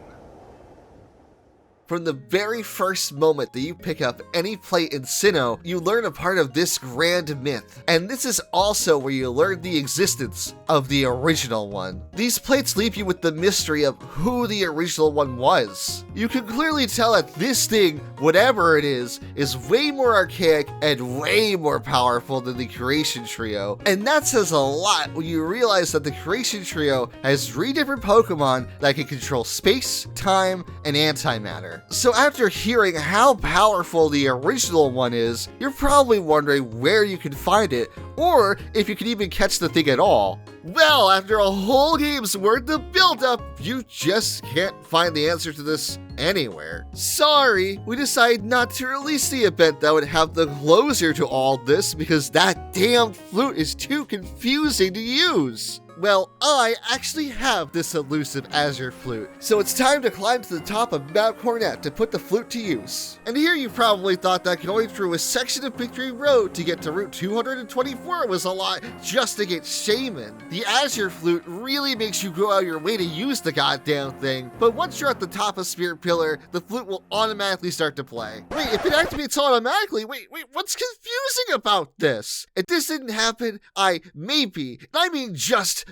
From the very first moment that you pick up any plate in Sinnoh, you learn a part of this grand myth. And this is also where you learn the existence of the original one. These plates leave you with the mystery of who the original one was. You can clearly tell that this thing, whatever it is way more archaic and way more powerful than the Creation Trio. And that says a lot when you realize that the Creation Trio has 3 different Pokemon that can control space, time, and antimatter. So after hearing how powerful the original one is, you're probably wondering where you can find it, or if you can even catch the thing at all. Well, after a whole game's worth of build-up, you just can't find the answer to this anywhere. Sorry, we decided not to release the event that would have the closure to all this because that damn flute is too confusing to use. Well, I actually have this elusive Azure Flute, so it's time to climb to the top of Mount Cornet to put the flute to use. And here you probably thought that going through a section of Victory Road to get to Route 224 was a lot just to get Shaman. The Azure Flute really makes you go out of your way to use the goddamn thing, but once you're at the top of Spirit Pillar, the flute will automatically start to play. Wait, if it activates automatically, wait, what's confusing about this? If this didn't happen, I mean just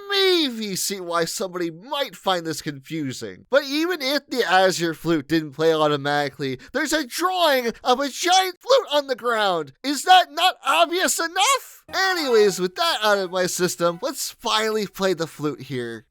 maybe see why somebody might find this confusing. But even if the Azure Flute didn't play automatically, there's a drawing of a giant flute on the ground. Is that not obvious enough? Anyways, with that out of my system, let's finally play the flute here.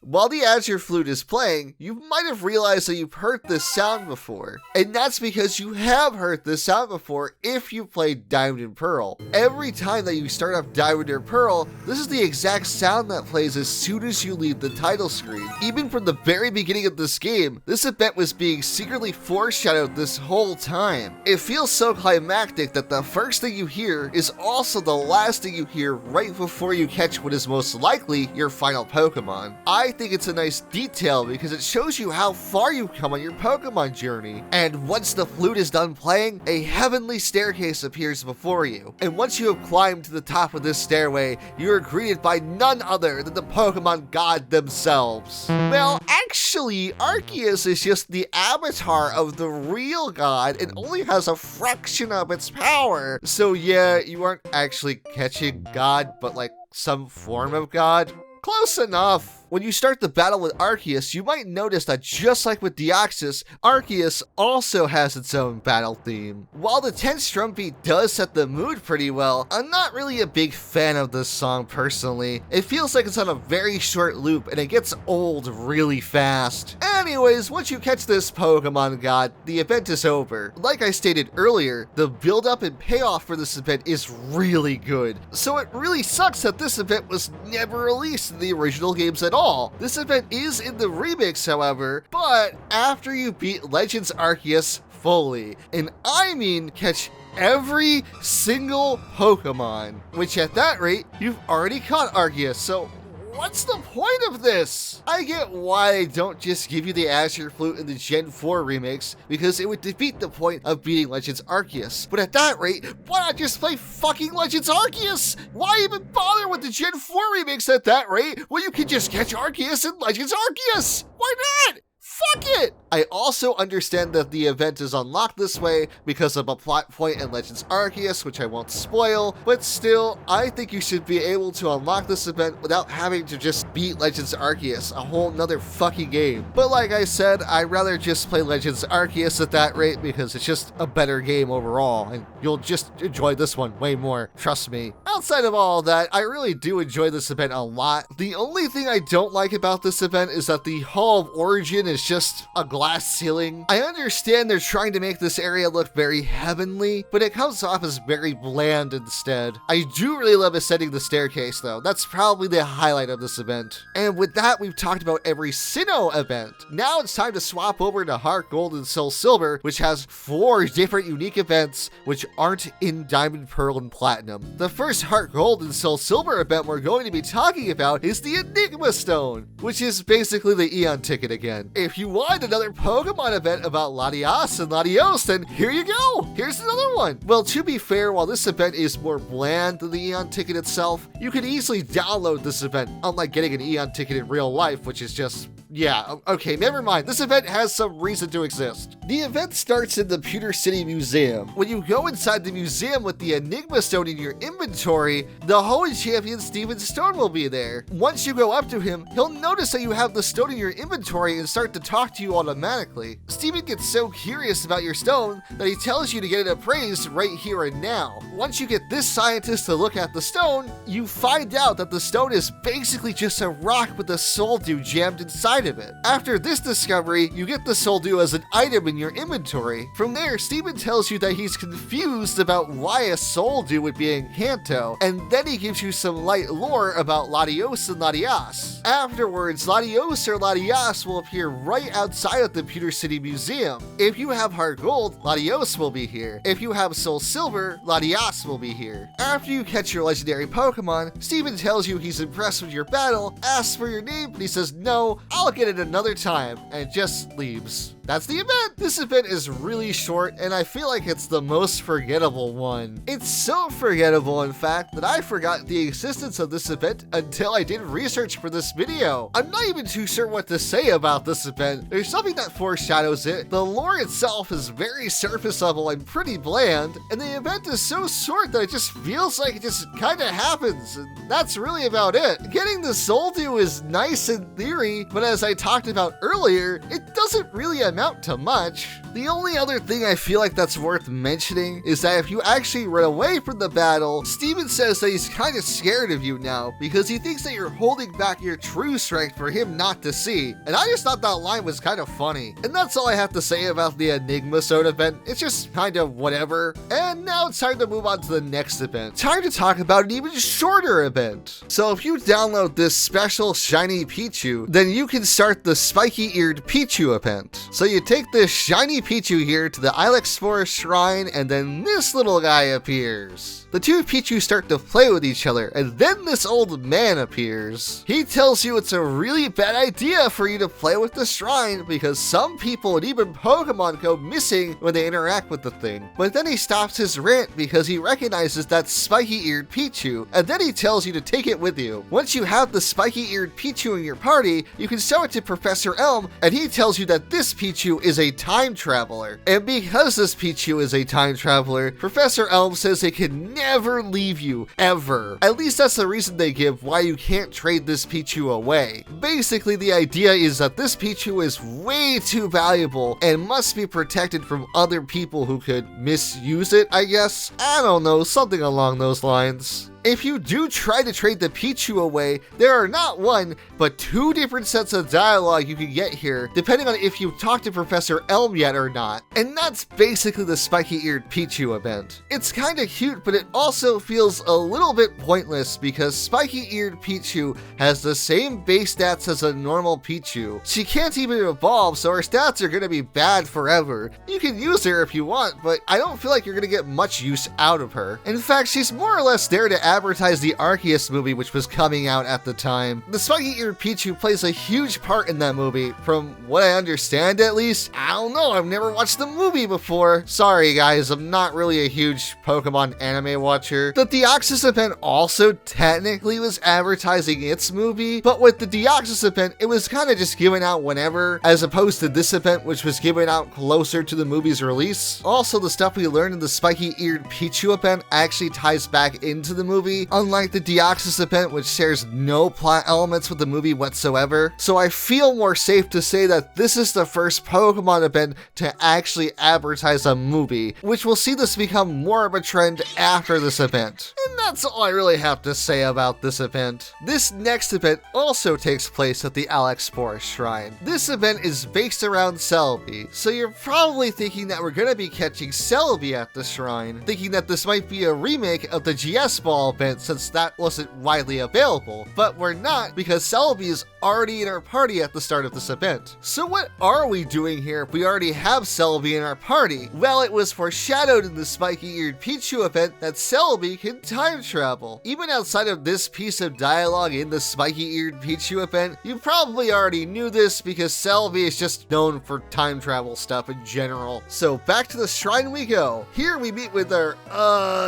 While the Azure Flute is playing, you might have realized that you've heard this sound before. And that's because you have heard this sound before if you played Diamond and Pearl. Every time that you start up Diamond or Pearl, this is the exact sound that plays as soon as you leave the title screen. Even from the very beginning of this game, this event was being secretly foreshadowed this whole time. It feels so climactic that the first thing you hear is also the last thing you hear right before you catch what is most likely your final Pokemon. I think it's a nice detail because it shows you how far you've come on your Pokemon journey. And once the flute is done playing, a heavenly staircase appears before you. And once you have climbed to the top of this stairway, you are greeted by none other than the Pokemon God themselves. Well, actually, Arceus is just the avatar of the real God and only has a fraction of its power. So yeah, you aren't actually catching God, but like some form of God. Close enough. When you start the battle with Arceus, you might notice that just like with Deoxys, Arceus also has its own battle theme. While the tense drum beat does set the mood pretty well, I'm not really a big fan of this song personally. It feels like it's on a very short loop and it gets old really fast. Anyways, once you catch this Pokemon God, the event is over. Like I stated earlier, the build up and payoff for this event is really good. So it really sucks that this event was never released in the original games at all. This event is in the remix, however, but after you beat Legends Arceus fully, and I mean catch every single Pokemon, which at that rate, you've already caught Arceus, so what's the point of this? I get why they don't just give you the Azure Flute in the Gen 4 remix, because it would defeat the point of beating Legends Arceus. But at that rate, why not just play fucking Legends Arceus? Why even bother with the Gen 4 remix at that rate when you can just catch Arceus in Legends Arceus? Why not? Fuck it! I also understand that the event is unlocked this way because of a plot point in Legends Arceus, which I won't spoil, but still, I think you should be able to unlock this event without having to just beat Legends Arceus, a whole nother fucking game. But like I said, I'd rather just play Legends Arceus at that rate because it's just a better game overall, and you'll just enjoy this one way more, trust me. Outside of all that, I really do enjoy this event a lot. The only thing I don't like about this event is that the Hall of Origin is just a glass ceiling. I understand they're trying to make this area look very heavenly, but it comes off as very bland instead. I do really love ascending the staircase though. That's probably the highlight of this event. And with that, we've talked about every Sinnoh event. Now it's time to swap over to Heart Gold and Soul Silver, which has 4 different unique events which aren't in Diamond, Pearl, and Platinum. The first Heart Gold and Soul Silver event we're going to be talking about is the Enigma Stone, which is basically the Eon Ticket again. If you want another Pokemon event about Latias and Latios, then here you go! Here's another one! Well, to be fair, while this event is more bland than the Eon Ticket itself, you can easily download this event, unlike getting an Eon Ticket in real life, which is just... yeah, okay, never mind. This event has some reason to exist. The event starts in the Pewter City Museum. When you go inside the museum with the Enigma Stone in your inventory, the Hoenn champion Steven Stone will be there. Once you go up to him, he'll notice that you have the stone in your inventory and start to talk to you automatically. Steven gets so curious about your stone that he tells you to get it appraised right here and now. Once you get this scientist to look at the stone, you find out that the stone is basically just a rock with a soul dew jammed inside of it. After this discovery, you get the soul dew as an item in your inventory. From there, Steven tells you that he's confused about why a soul dew would be in Kanto, and then he gives you some light lore about Latios and Latias. Afterwards, Latios or Latias will appear right outside of the Pewter City Museum. If you have Heart Gold, Latios will be here. If you have Soul Silver, Latias will be here. After you catch your legendary Pokemon, Steven tells you he's impressed with your battle, asks for your name, but he says, "No, I'll get it another time," and just leaves. That's the event! This event is really short, and I feel like it's the most forgettable one. It's so forgettable, in fact, that I forgot the existence of this event until I did research for this video. I'm not even too sure what to say about this event. There's something that foreshadows it. The lore itself is very surface level and pretty bland, and the event is so short that it just feels like it just kinda happens, and that's really about it. Getting the Soul Dew is nice in theory, but as I talked about earlier, it doesn't really amount to much. The only other thing I feel like that's worth mentioning is that if you actually run away from the battle, Steven says that he's kind of scared of you now because he thinks that you're holding back your true strength for him not to see. And I just thought that line was kind of funny. And that's all I have to say about the Enigma Stone event. It's just kind of whatever. And now it's time to move on to the next event. Time to talk about an even shorter event. So if you download this special shiny Pichu, then you can start the Spikey-Eared Pichu event. So you take this shiny Pichu here to the Ilex Forest Shrine, and then this little guy appears. The two Pichu start to play with each other, and then this old man appears. He tells you it's a really bad idea for you to play with the shrine because some people and even Pokemon go missing when they interact with the thing. But then he stops his rant because he recognizes that Spikey-Eared Pichu, and then he tells you to take it with you. Once you have the Spikey-Eared Pichu in your party, you can show it to Professor Elm, and he tells you that this Pichu Pichu is a time traveler. And because this Pichu is a time traveler, Professor Elm says it can never leave you, ever. At least that's the reason they give why you can't trade this Pichu away. Basically, the idea is that this Pichu is way too valuable and must be protected from other people who could misuse it, I guess. I don't know, something along those lines. If you do try to trade the Pichu away, there are not one, but two different sets of dialogue you can get here, depending on if you've talked to Professor Elm yet or not. And that's basically the Spikey-Eared Pichu event. It's kinda cute, but it also feels a little bit pointless because Spikey-Eared Pichu has the same base stats as a normal Pichu. She can't even evolve, so her stats are gonna be bad forever. You can use her if you want, but I don't feel like you're gonna get much use out of her. In fact, she's more or less there to advertise the Arceus movie, which was coming out at the time. The Spikey-Eared Pichu plays a huge part in that movie, from what I understand at least. I don't know, I've never watched the movie before. Sorry guys, I'm not really a huge Pokemon anime watcher. The Deoxys event also technically was advertising its movie, but with the Deoxys event, it was kind of just given out whenever, as opposed to this event, which was given out closer to the movie's release. Also, the stuff we learned in the Spikey-Eared Pichu event actually ties back into the movie, unlike the Deoxys event, which shares no plot elements with the movie whatsoever. So I feel more safe to say that this is the first Pokemon event to actually advertise a movie, which will see this become more of a trend after this event. And that's all I really have to say about this event. This next event also takes place at the Alex Forest Shrine. This event is based around Celebi, so you're probably thinking that we're gonna be catching Celebi at the shrine, thinking that this might be a remake of the GS Ball event since that wasn't widely available, but we're not because Celebi is already in our party at the start of this event. So what are we doing here if we already have Celebi in our party? Well, it was foreshadowed in the Spikey-Eared Pichu event that Celebi can time travel. Even outside of this piece of dialogue in the Spikey-Eared Pichu event, you probably already knew this because Celebi is just known for time travel stuff in general. So back to the shrine we go. Here we meet with our,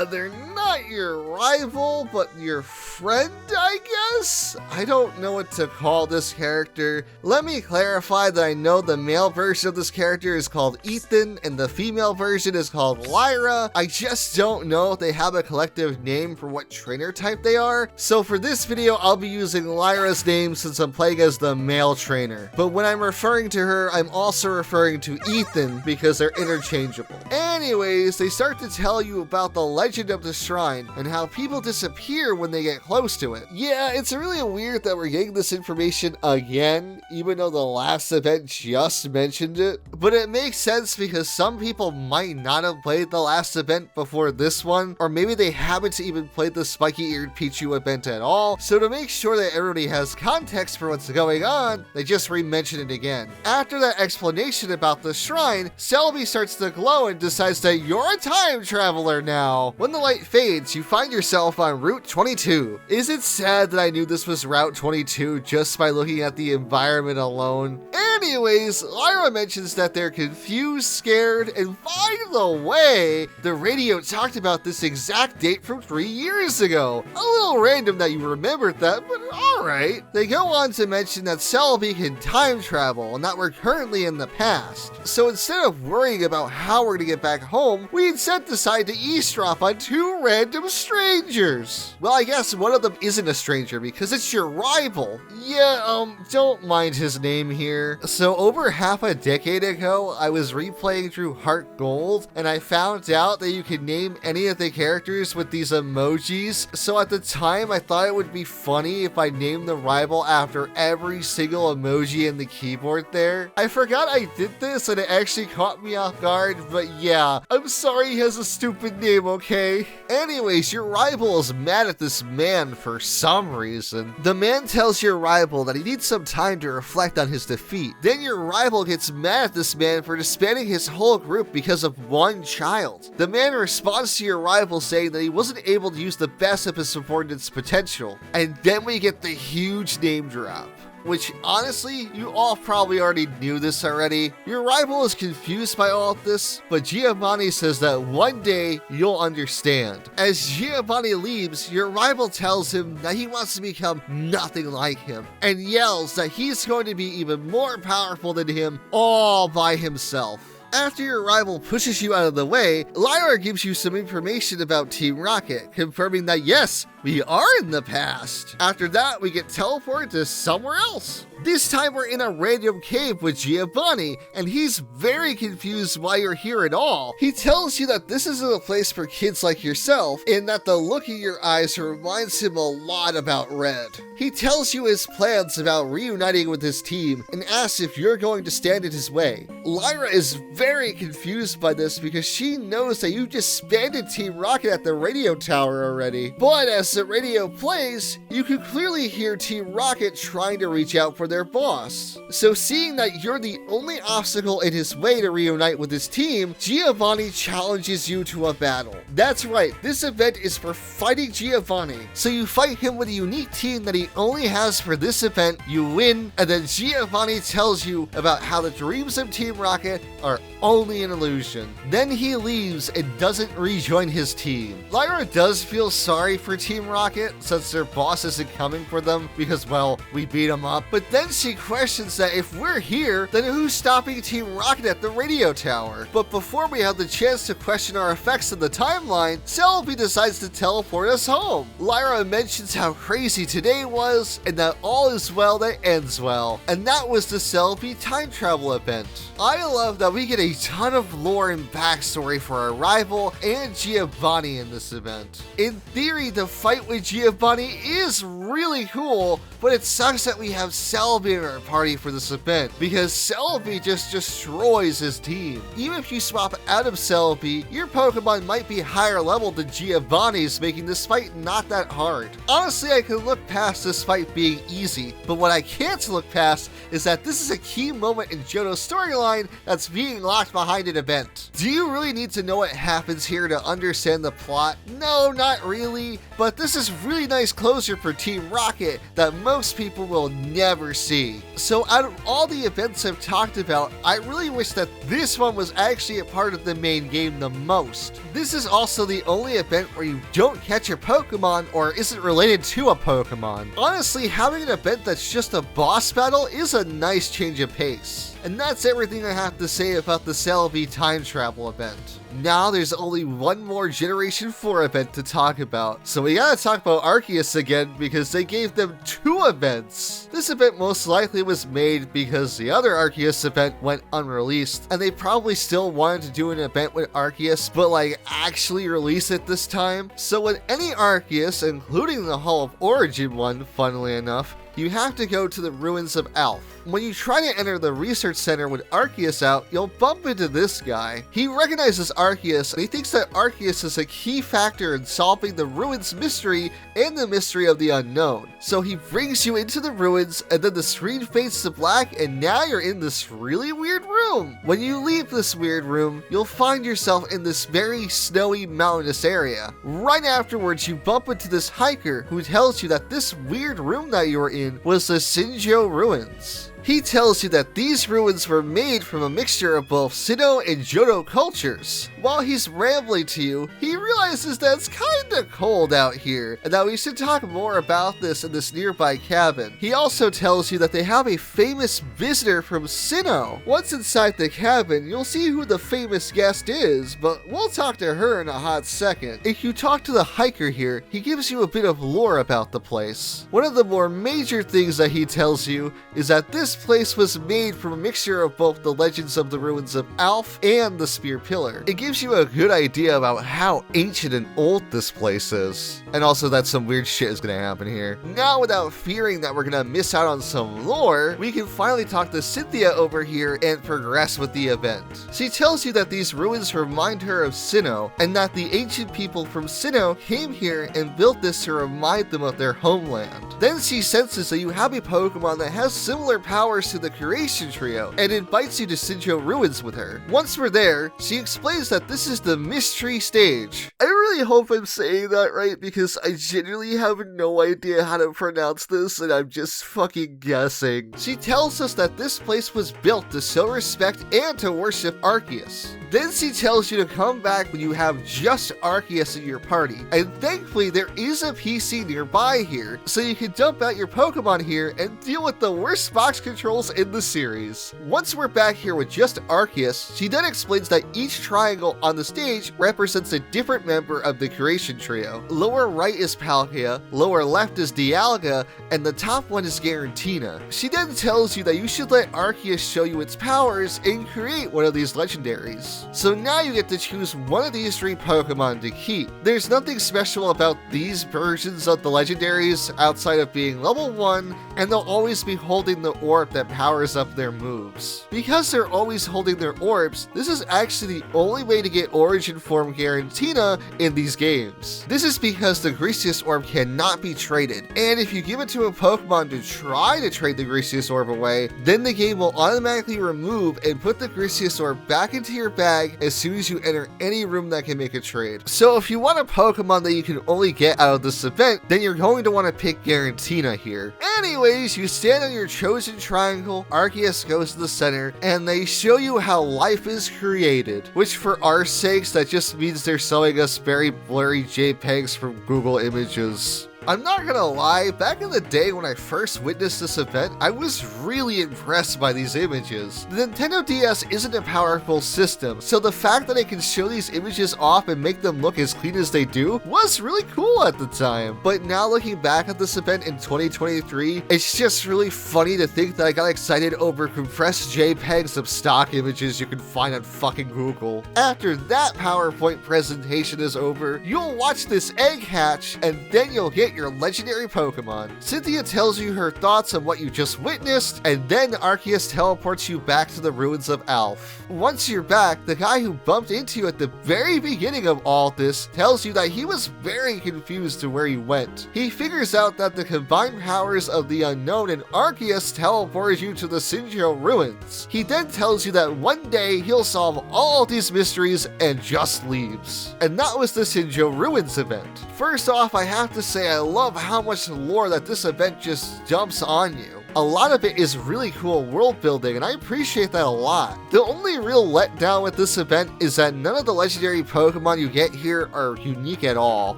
they're not your rival, but your friend, I guess? I don't know what to call this character. Let me clarify that I know the male version of this character is called Ethan and the female version is called Lyra. I just don't know if they have a collective name for what trainer type they are. So for this video, I'll be using Lyra's name since I'm playing as the male trainer. But when I'm referring to her, I'm also referring to Ethan because they're interchangeable. Anyways, they start to tell you about the legend of the shrine and how people disappear when they get close to it. Yeah, it's really weird that we're getting this information again, even though the last event just mentioned it. But it makes sense because some people might not have played the last event before this one, or maybe they haven't even played the Spikey-Eared Pichu event at all. So to make sure that everybody has context for what's going on, they just re-mention it again. After that explanation about the shrine, Celebi starts to glow and decides that you're a time traveler now. When the light fades, you find yourself on Route 22. Is it sad that I knew this was Route 22 just by looking at the environment alone? Anyways, Lyra mentions that they're confused, scared, and by the way, the radio talked about this exact date from 3 years ago. A little random that you remembered that, but alright. They go on to mention that Celebi can time travel and that we're currently in the past. So instead of worrying about how we're gonna get back home, we instead decide to eavesdrop on two random strangers. Well, I guess one of them isn't a stranger because it's your rival. Yeah, don't mind his name here. So over half a decade ago, I was replaying through Heart Gold and I found out that you can name any of the characters with these emojis. So at the time, I thought it would be funny if I named the rival after every single emoji in the keyboard there. I forgot I did this and it actually caught me off guard, but yeah, I'm sorry he has a stupid name, okay? Anyways, your rival is mad at this man for some reason. The man tells your rival that he needs some time to reflect on his defeat. Then your rival gets mad at this man for disbanding his whole group because of one child. The man responds to your rival saying that he wasn't able to use the best of his subordinate's potential. And then we get the huge name drop. which honestly, you all probably already knew this already. Your rival is confused by all of this, but Giovanni says that one day you'll understand. As Giovanni leaves, your rival tells him that he wants to become nothing like him, and yells that he's going to be even more powerful than him all by himself. After your rival pushes you out of the way, Lyra gives you some information about Team Rocket, confirming that yes, we are in the past. After that, we get teleported to somewhere else. This time we're in a random cave with Giovanni, and he's very confused why you're here at all. He tells you that this isn't a place for kids like yourself, and that the look in your eyes reminds him a lot about Red. He tells you his plans about reuniting with his team, and asks if you're going to stand in his way. Lyra is very confused by this because she knows that you disbanded Team Rocket at the radio tower already. But as the radio plays, you can clearly hear Team Rocket trying to reach out for their boss. So seeing that you're the only obstacle in his way to reunite with his team, Giovanni challenges you to a battle. That's right, this event is for fighting Giovanni. So you fight him with a unique team that he only has for this event, you win, and then Giovanni tells you about how the dreams of Team Rocket are only an illusion. Then he leaves and doesn't rejoin his team. Lyra does feel sorry for Team Rocket since their boss isn't coming for them because, well, we beat him up, but then she questions that if we're here, then who's stopping Team Rocket at the radio tower? But before we have the chance to question our effects in the timeline, Celebi decides to teleport us home. Lyra mentions how crazy today was and that all is well that ends well, and that was the Celebi time travel event. I love that we get a ton of lore and backstory for our rival and Giovanni in this event. In theory, the fight with Giovanni is really cool, but it sucks that we have Celebi in our party for this event because Celebi just destroys his team. Even if you swap out of Celebi, your Pokemon might be higher level than Giovanni's, making this fight not that hard. Honestly, I can look past this fight being easy, but what I can't look past is that this is a key moment in Johto's storyline that's being locked behind an event. Do you really need to know what happens here to understand the plot? No, not really, but this is really nice closure for Team Rocket that most people will never see. So out of all the events I've talked about, I really wish that this one was actually a part of the main game the most. This is also the only event where you don't catch a Pokemon or isn't related to a Pokemon. Honestly, having an event that's just a boss battle is a nice change of pace. And that's everything I have to say about the Celebi time travel event. Now there's only one more Generation 4 event to talk about, so we gotta talk about Arceus again because they gave them 2 events. This event most likely was made because the other Arceus event went unreleased, and they probably still wanted to do an event with Arceus, but like actually release it this time. So with any Arceus, including the Hall of Origin one, funnily enough, you have to go to the ruins of Alph. When you try to enter the research center with Arceus out, you'll bump into this guy. He recognizes Arceus and he thinks that Arceus is a key factor in solving the ruins mystery and the mystery of the unknown. So he brings you into the ruins and then the screen fades to black and now you're in this really weird room. When you leave this weird room, you'll find yourself in this very snowy mountainous area. Right afterwards, you bump into this hiker who tells you that this weird room that you were in was the Sinjoh Ruins. He tells you that these ruins were made from a mixture of both Sinnoh and Johto cultures. While he's rambling to you, he realizes that it's kinda cold out here, and that we should talk more about this in this nearby cabin. He also tells you that they have a famous visitor from Sinnoh. Once inside the cabin, you'll see who the famous guest is, but we'll talk to her in a hot second. If you talk to the hiker here, he gives you a bit of lore about the place. One of the more major things that he tells you is that this place was made from a mixture of both the legends of the ruins of Alph and the Spear Pillar. It gives you a good idea about how ancient and old this place is, and also that some weird shit is gonna happen here. Now, without fearing that we're gonna miss out on some lore, we can finally talk to Cynthia over here and progress with the event. She tells you that these ruins remind her of Sinnoh, and that the ancient people from Sinnoh came here and built this to remind them of their homeland. Then she senses that you have a Pokemon that has similar powers powers to the Creation Trio and invites you to Sinjoh Ruins with her. Once we're there, she explains that this is the mystery stage. I really hope I'm saying that right because I genuinely have no idea how to pronounce this and I'm just fucking guessing. She tells us that this place was built to show respect and to worship Arceus. Then she tells you to come back when you have just Arceus in your party, and thankfully there is a PC nearby here, so you can dump out your Pokemon here and deal with the worst box controls in the series. Once we're back here with just Arceus, she then explains that each triangle on the stage represents a different member of the Creation Trio. Lower right is Palkia, lower left is Dialga, and the top one is Garantina. She then tells you that you should let Arceus show you its powers and create one of these legendaries. So now you get to choose one of these 3 Pokemon to keep. There's nothing special about these versions of the legendaries outside of being level 1, and they'll always be holding the orb that powers up their moves. Because they're always holding their orbs, this is actually the only way to get Origin Form Garantina in these games. This is because the Greasius Orb cannot be traded, and if you give it to a Pokemon to try to trade the Greasius Orb away, then the game will automatically remove and put the Greasius Orb back into your bag as soon as you enter any room that can make a trade. So if you want a Pokemon that you can only get out of this event, then you're going to want to pick Garantina here. Anyways, you stand on your chosen triangle, Arceus goes to the center, and they show you how life is created, which for our sakes, that just means they're showing us very blurry JPEGs from Google Images. I'm not gonna lie, back in the day when I first witnessed this event, I was really impressed by these images. The Nintendo DS isn't a powerful system, so the fact that it can show these images off and make them look as clean as they do was really cool at the time. But now looking back at this event in 2023, it's just really funny to think that I got excited over compressed JPEGs of stock images you can find on fucking Google. After that PowerPoint presentation is over, you'll watch this egg hatch, and then you'll get your legendary Pokemon. Cynthia tells you her thoughts on what you just witnessed, and then Arceus teleports you back to the ruins of Alph. Once you're back, the guy who bumped into you at the very beginning of all this tells you that he was very confused to where you went. He figures out that the combined powers of the unknown and Arceus teleported you to the Sinjoh Ruins. He then tells you that one day he'll solve all these mysteries and just leaves. And that was the Sinjoh Ruins event. First off, I have to say I love how much lore that this event just dumps on you. A lot of it is really cool world building, and I appreciate that a lot. The only real letdown with this event is that none of the legendary Pokemon you get here are unique at all.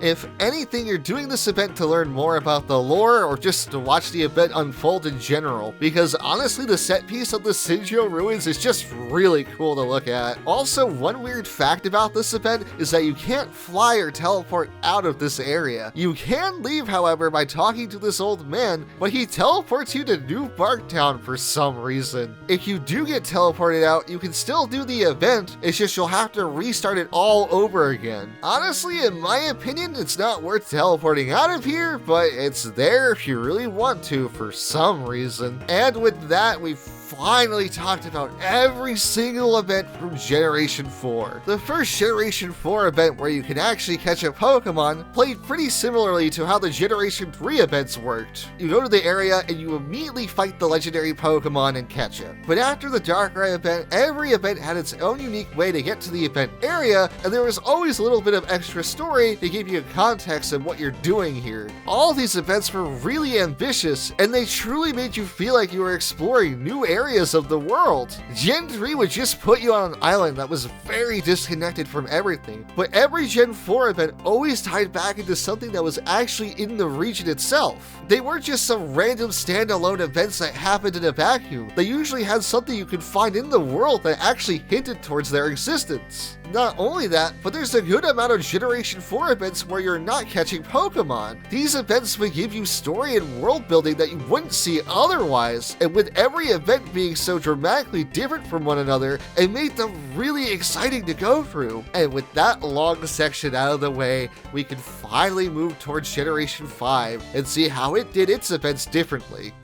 If anything, you're doing this event to learn more about the lore or just to watch the event unfold in general, because honestly the set piece of the Sinjoh Ruins is just really cool to look at. Also, one weird fact about this event is that you can't fly or teleport out of this area. You can leave, however, by talking to this old man, but he teleports you to New Barktown for some reason. If you do get teleported out, you can still do the event, it's just you'll have to restart it all over again. Honestly, in my opinion, it's not worth teleporting out of here, but it's there if you really want to for some reason. And with that, we've finally talked about every single event from Generation 4. The first Generation 4 event where you can actually catch a Pokemon played pretty similarly to how the Generation 3 events worked. You go to the area and you immediately fight the legendary Pokemon and catch it. But after the Darkrai event, every event had its own unique way to get to the event area, and there was always a little bit of extra story to give you context of what you're doing here. All these events were really ambitious, and they truly made you feel like you were exploring new areas of the world. Gen 3 would just put you on an island that was very disconnected from everything, but every Gen 4 event always tied back into something that was actually in the region itself. They weren't just some random standalone events that happened in a vacuum. They usually had something you could find in the world that actually hinted towards their existence. Not only that, but there's a good amount of Generation 4 events where you're not catching Pokemon. These events would give you story and world building that you wouldn't see otherwise, and with every event being so dramatically different from one another, it made them really exciting to go through. And with that long section out of the way, we can finally move towards Generation 5 and see how it did its events differently.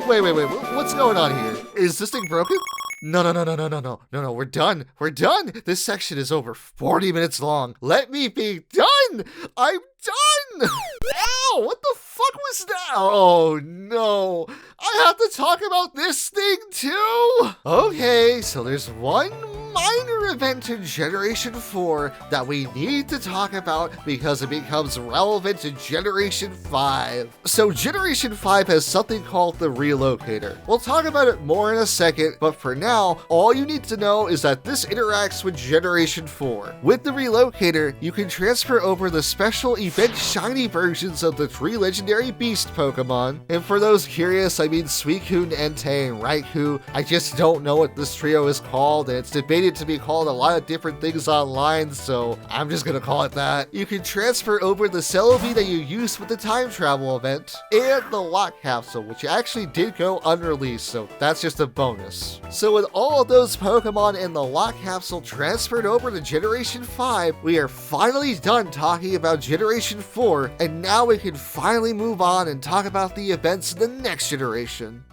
Wait, what's going on here? Is this thing broken? No, we're done. This section is over 40 minutes long. Let me be done. I'm done. Ow, what the fuck was that? Oh no, I I have to talk about this thing too? Okay, so there's one minor event in Generation 4 that we need to talk about because it becomes relevant to Generation 5. So Generation 5 has something called the Relocator. We'll talk about it more in a second, but for now, all you need to know is that this interacts with Generation 4. With the Relocator, you can transfer over the special event shiny versions of the 3 legendary beast Pokemon. And for those curious, I mean Suicune, Entei, and Raikou. I just don't know what this trio is called, and it's debated to be called a lot of different things online, so I'm just gonna call it that. You can transfer over the Celebi that you used with the time travel event, and the Lock Capsule, which actually did go unreleased, so that's just a bonus. So with all of those Pokemon and the Lock Capsule transferred over to Generation 5, we are finally done talking about Generation 4, and now we can finally move on and talk about the events in the next generation.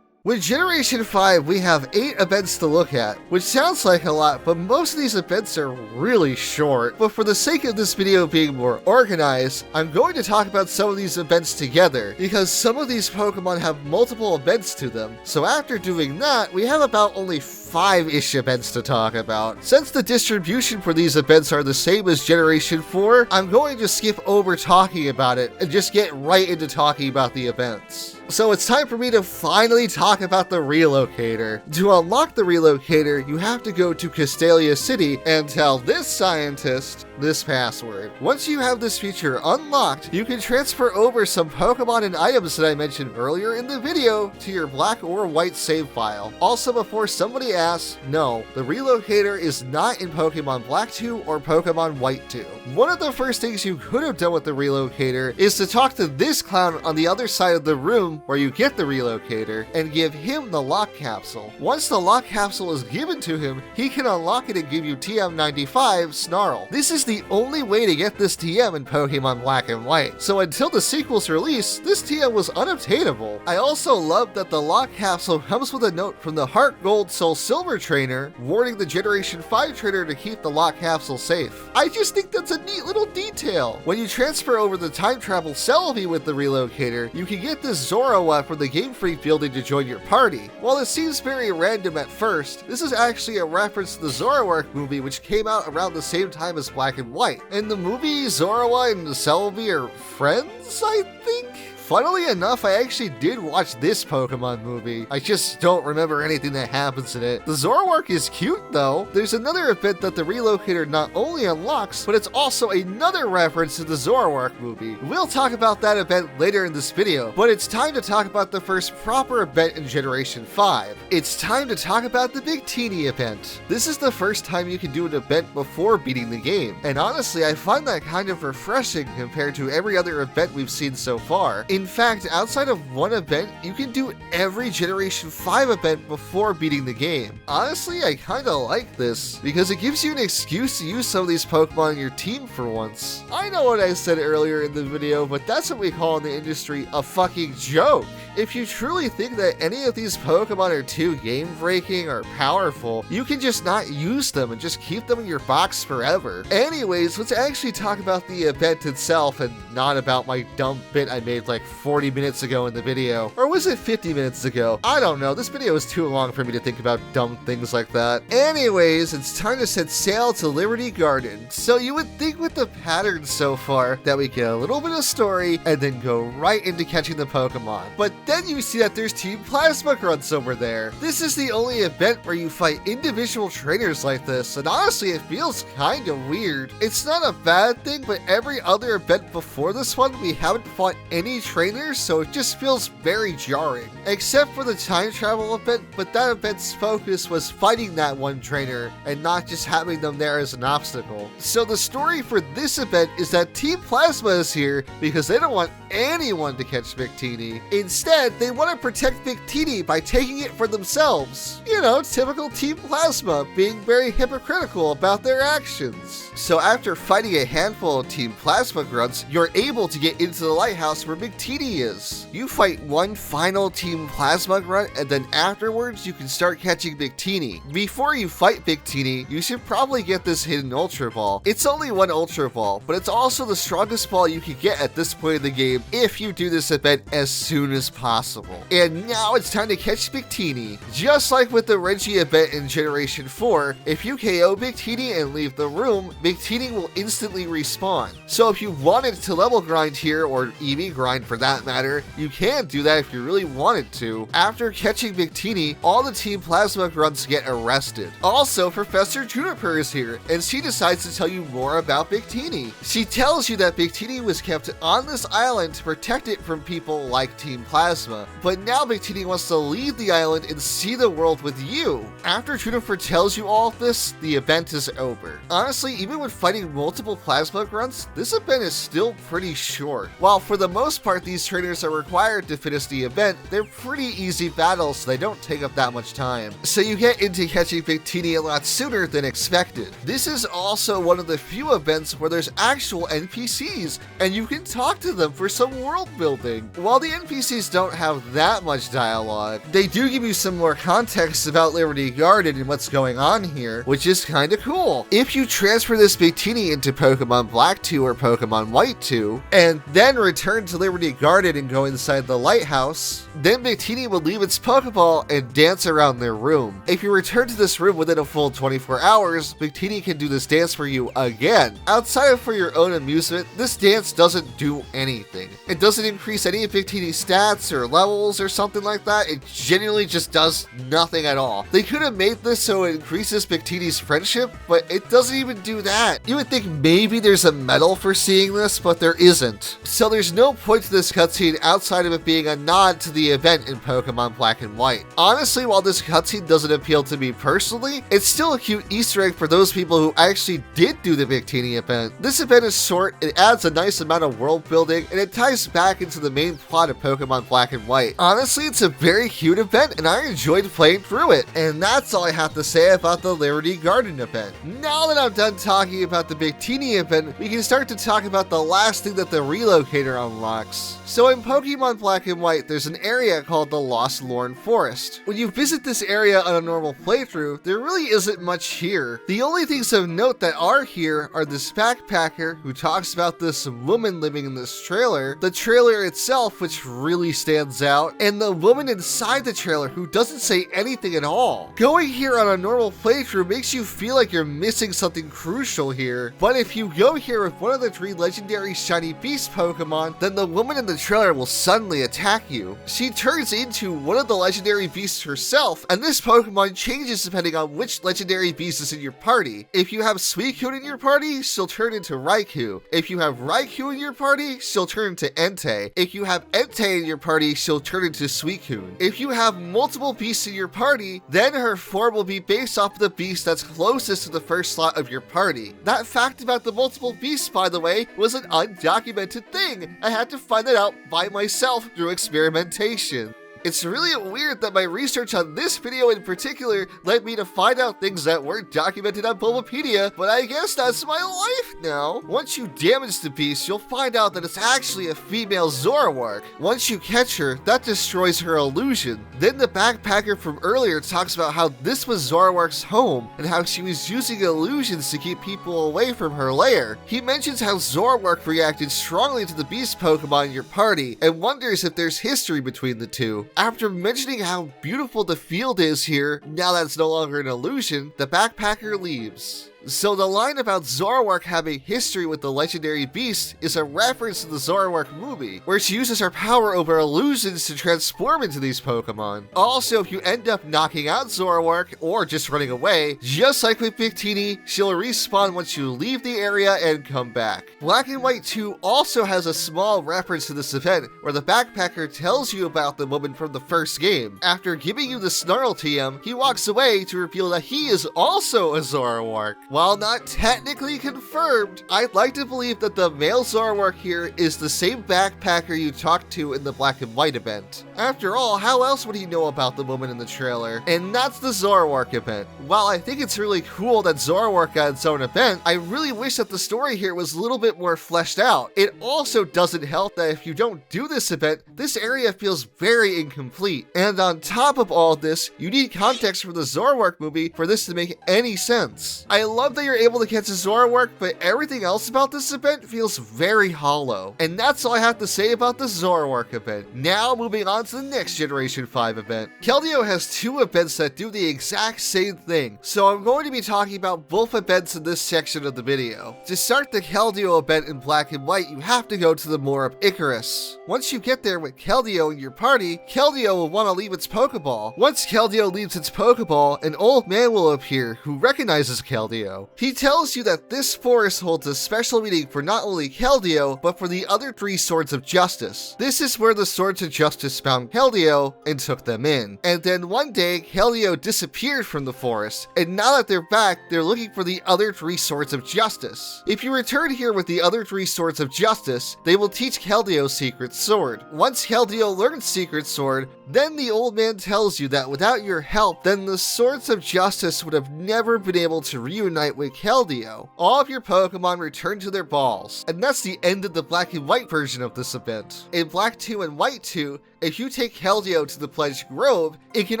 With Generation 5, we have 8 events to look at, which sounds like a lot, but most of these events are really short. But for the sake of this video being more organized, I'm going to talk about some of these events together, because some of these Pokemon have multiple events to them. So after doing that, we have about only 5-ish events to talk about. Since the distribution for these events are the same as Generation 4, I'm going to skip over talking about it and just get right into talking about the events. So it's time for me to finally talk about the Relocator. To unlock the Relocator, you have to go to Castelia City and tell this scientist this password. Once you have this feature unlocked, you can transfer over some Pokemon and items that I mentioned earlier in the video to your black or white save file. Also, before somebody asks, no, the Relocator is not in Pokemon Black 2 or Pokemon White 2. One of the first things you could have done with the Relocator is to talk to this clown on the other side of the room where you get the Relocator and give him the Lock Capsule. Once the Lock Capsule is given to him, he can unlock it and give you TM95 Snarl. This is the only way to get this TM in Pokemon Black and White, so until the sequel's release, this TM was unobtainable. I also love that the Lock Capsule comes with a note from the Heart Gold Soul Silver trainer warning the Generation 5 trainer to keep the Lock Capsule safe. I just think that's a neat little detail. When you transfer over the time travel Celebi with the Relocator, you can get this Zoroark from the Game Freak building to join your party. While it seems very random at first, this is actually a reference to the Zoroark movie, which came out around the same time as Black and White. In the movie, Zoroark and Celebi are friends, I think? Funnily enough, I actually did watch this Pokemon movie. I just don't remember anything that happens in it. The Zoroark is cute though. There's another event that the Relocator not only unlocks, but it's also another reference to the Zoroark movie. We'll talk about that event later in this video, but it's time to talk about the first proper event in Generation 5. It's time to talk about the Victini event. This is the first time you can do an event before beating the game, and honestly, I find that kind of refreshing compared to every other event we've seen so far. In fact, outside of one event, you can do every Generation 5 event before beating the game. Honestly, I kinda like this, because it gives you an excuse to use some of these Pokemon in your team for once. I know what I said earlier in the video, but that's what we call in the industry a fucking joke. If you truly think that any of these Pokemon are too game-breaking or powerful, you can just not use them and just keep them in your box forever. Anyways, let's actually talk about the event itself and not about my dumb bit I made like 40 minutes ago in the video. Or was it 50 minutes ago? I don't know, this video is too long for me to think about dumb things like that. Anyways, it's time to set sail to Liberty Garden. So you would think with the pattern so far that we get a little bit of story and then go right into catching the Pokemon. But then you see that there's Team Plasma Grunts over there. This is the only event where you fight individual trainers like this, and honestly it feels kinda weird. It's not a bad thing, but every other event before this one we haven't fought any trainers, so it just feels very jarring. Except for the time travel event, but that event's focus was fighting that one trainer and not just having them there as an obstacle. So the story for this event is that Team Plasma is here because they don't want anyone to catch Victini. Instead, they want to protect Victini by taking it for themselves. You know, typical Team Plasma, being very hypocritical about their actions. So after fighting a handful of Team Plasma Grunts, you're able to get into the lighthouse where Victini Victini is. You fight one final Team Plasma grunt, and then afterwards you can start catching Victini. Before you fight Victini, you should probably get this hidden Ultra Ball. It's only one Ultra Ball, but it's also the strongest ball you can get at this point in the game if you do this event as soon as possible. And now it's time to catch Victini. Just like with the Regi event in Generation 4, if you KO Victini and leave the room, Victini will instantly respawn. So if you wanted to level grind here, or EV grind for that matter, you can do that if you really wanted to. After catching Victini, all the Team Plasma grunts get arrested. Also, Professor Juniper is here, and she decides to tell you more about Victini. She tells you that Victini was kept on this island to protect it from people like Team Plasma, but now Victini wants to leave the island and see the world with you. After Juniper tells you all of this, the event is over. Honestly, even when fighting multiple Plasma grunts, this event is still pretty short. While for the most part these trainers are required to finish the event, they're pretty easy battles, so they don't take up that much time. So you get into catching Victini a lot sooner than expected. This is also one of the few events where there's actual NPCs, and you can talk to them for some world building. While the NPCs don't have that much dialogue, they do give you some more context about Liberty Garden and what's going on here, which is kinda cool. If you transfer this Victini into Pokemon Black 2 or Pokemon White 2, and then return to Liberty Garden and go inside the lighthouse, then Victini will leave its Pokeball and dance around their room. If you return to this room within a full 24 hours, Victini can do this dance for you again. Outside of for your own amusement, this dance doesn't do anything. It doesn't increase any of Victini's stats or levels or something like that. It genuinely just does nothing at all. They could have made this so it increases Victini's friendship, but it doesn't even do that. You would think maybe there's a medal for seeing this, but there isn't. So there's no point to this cutscene outside of it being a nod to the event in Pokemon Black and White. Honestly, while this cutscene doesn't appeal to me personally, it's still a cute Easter egg for those people who actually did do the Victini event. This event is short, it adds a nice amount of world building, and it ties back into the main plot of Pokemon Black and White. Honestly, it's a very cute event, and I enjoyed playing through it. And that's all I have to say about the Liberty Garden event. Now that I'm done talking about the Victini event, we can start to talk about the last thing that the Relocator unlocks. So in Pokemon Black and White, there's an area called the Lost Lorn Forest. When you visit this area on a normal playthrough, there really isn't much here. The only things of note that are here are this backpacker who talks about this woman living in this trailer, the trailer itself which really stands out, and the woman inside the trailer who doesn't say anything at all. Going here on a normal playthrough makes you feel like you're missing something crucial here, but if you go here with one of the 3 legendary shiny beast Pokemon, then the woman in the trailer will suddenly attack you. She turns into one of the legendary beasts herself, and this Pokemon changes depending on which legendary beast is in your party. If you have Suicune in your party, she'll turn into Raikou. If you have Raikou in your party, she'll turn into Entei. If you have Entei in your party, she'll turn into Suicune. If you have multiple beasts in your party, then her form will be based off of the beast that's closest to the first slot of your party. That fact about the multiple beasts, by the way, was an undocumented thing. I had to find that out by myself through experimentation. It's really weird that my research on this video in particular led me to find out things that weren't documented on Bulbapedia, but I guess that's my life now. Once you damage the beast, you'll find out that it's actually a female Zoroark. Once you catch her, that destroys her illusion. Then the backpacker from earlier talks about how this was Zoroark's home, and how she was using illusions to keep people away from her lair. He mentions how Zoroark reacted strongly to the beast Pokemon in your party, and wonders if there's history between the two. After mentioning how beautiful the field is here, now that it's no longer an illusion, the backpacker leaves. So the line about Zoroark having history with the legendary beast is a reference to the Zoroark movie, where she uses her power over illusions to transform into these Pokemon. Also, if you end up knocking out Zoroark or just running away, just like with Victini, she'll respawn once you leave the area and come back. Black and White 2 also has a small reference to this event, where the backpacker tells you about the woman from the first game. After giving you the Snarl TM, he walks away to reveal that he is also a Zoroark. While not technically confirmed, I'd like to believe that the male Zoroark here is the same backpacker you talked to in the Black and White event. After all, how else would he know about the woman in the trailer? And that's the Zoroark event. While I think it's really cool that Zoroark got its own event, I really wish that the story here was a little bit more fleshed out. It also doesn't help that if you don't do this event, this area feels very incomplete. And on top of all this, you need context from the Zoroark movie for this to make any sense. I love that you're able to catch a Zoroark, but everything else about this event feels very hollow. And that's all I have to say about the Zoroark event. Now moving on to the next Generation 5 event. Keldeo has two events that do the exact same thing, so I'm going to be talking about both events in this section of the video. To start the Keldeo event in black and white, you have to go to the Moor of Icarus. Once you get there with Keldeo in your party, Keldeo will want to leave its Pokeball. Once Keldeo leaves its Pokeball, an old man will appear who recognizes Keldeo. He tells you that this forest holds a special meaning for not only Keldeo, but for the other three Swords of Justice. This is where the Swords of Justice found Keldeo and took them in. And then one day, Keldeo disappeared from the forest, and now that they're back, they're looking for the other three Swords of Justice. If you return here with the other three Swords of Justice, they will teach Keldeo Secret Sword. Once Keldeo learns Secret Sword, then the old man tells you that without your help, then the Swords of Justice would have never been able to reunite with Keldeo. All of your Pokemon return to their balls, and that's the end of the black and white version of this event. In Black 2 and White 2, if you take Keldeo to the Pledge Grove, it can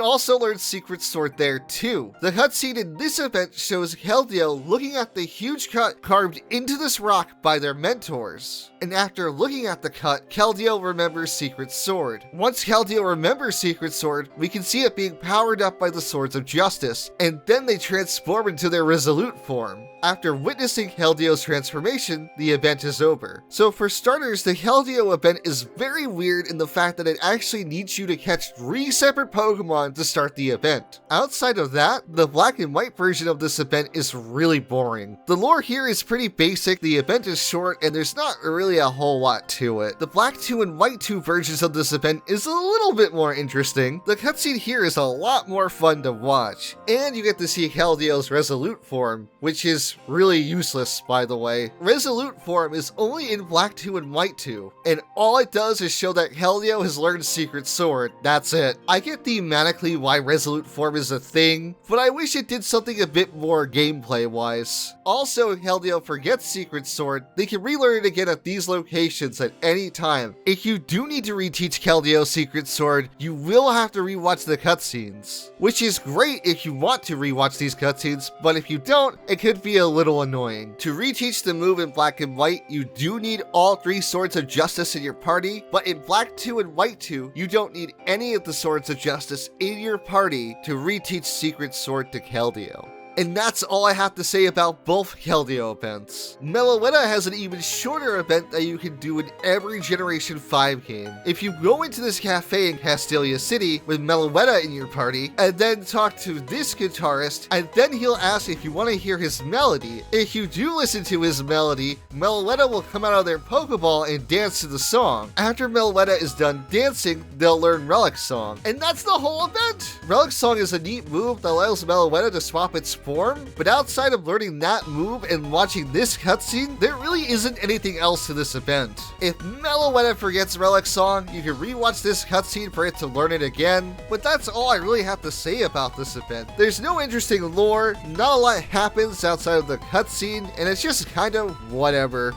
also learn Secret Sword there too. The cutscene in this event shows Keldeo looking at the huge cut carved into this rock by their mentors. And after looking at the cut, Keldeo remembers Secret Sword. Once Keldeo remembers Secret Sword, we can see it being powered up by the Swords of Justice, and then they transform into their Resolute form. After witnessing Keldeo's transformation, the event is over. So for starters, the Keldeo event is very weird in the fact that it actually needs you to catch 3 separate Pokemon to start the event. Outside of that, the black and white version of this event is really boring. The lore here is pretty basic, the event is short, and there's not really a whole lot to it. The Black 2 and White 2 versions of this event is a little bit more interesting. The cutscene here is a lot more fun to watch, and you get to see Keldeo's Resolute form, which is really useless, by the way. Resolute form is only in Black 2 and White 2, and all it does is show that Keldeo has learned Secret Sword. That's it. I get thematically why Resolute form is a thing, but I wish it did something a bit more gameplay-wise. Also, if Keldeo forgets Secret Sword, they can relearn it again at these locations at any time. If you do need to reteach Keldeo Secret Sword, you will have to rewatch the cutscenes, which is great if you want to rewatch these cutscenes, but if you don't, it could be a little annoying. To reteach the move in Black and White, you do need all 3 Swords of Justice in your party, but in Black 2 and White 2, you don't need any of the Swords of Justice in your party to reteach Secret Sword to Keldeo. And that's all I have to say about both Keldeo events. Meloetta has an even shorter event that you can do in every Generation 5 game. If you go into this cafe in Castelia City with Meloetta in your party, and then talk to this guitarist, and then he'll ask if you want to hear his melody. If you do listen to his melody, Meloetta will come out of their Pokeball and dance to the song. After Meloetta is done dancing, they'll learn Relic Song. And that's the whole event! Relic Song is a neat move that allows Meloetta to swap its form, but outside of learning that move and watching this cutscene, there really isn't anything else to this event. If Meloetta forgets Relic Song, you can rewatch this cutscene for it to learn it again, but that's all I really have to say about this event. There's no interesting lore, not a lot happens outside of the cutscene, and it's just kind of whatever.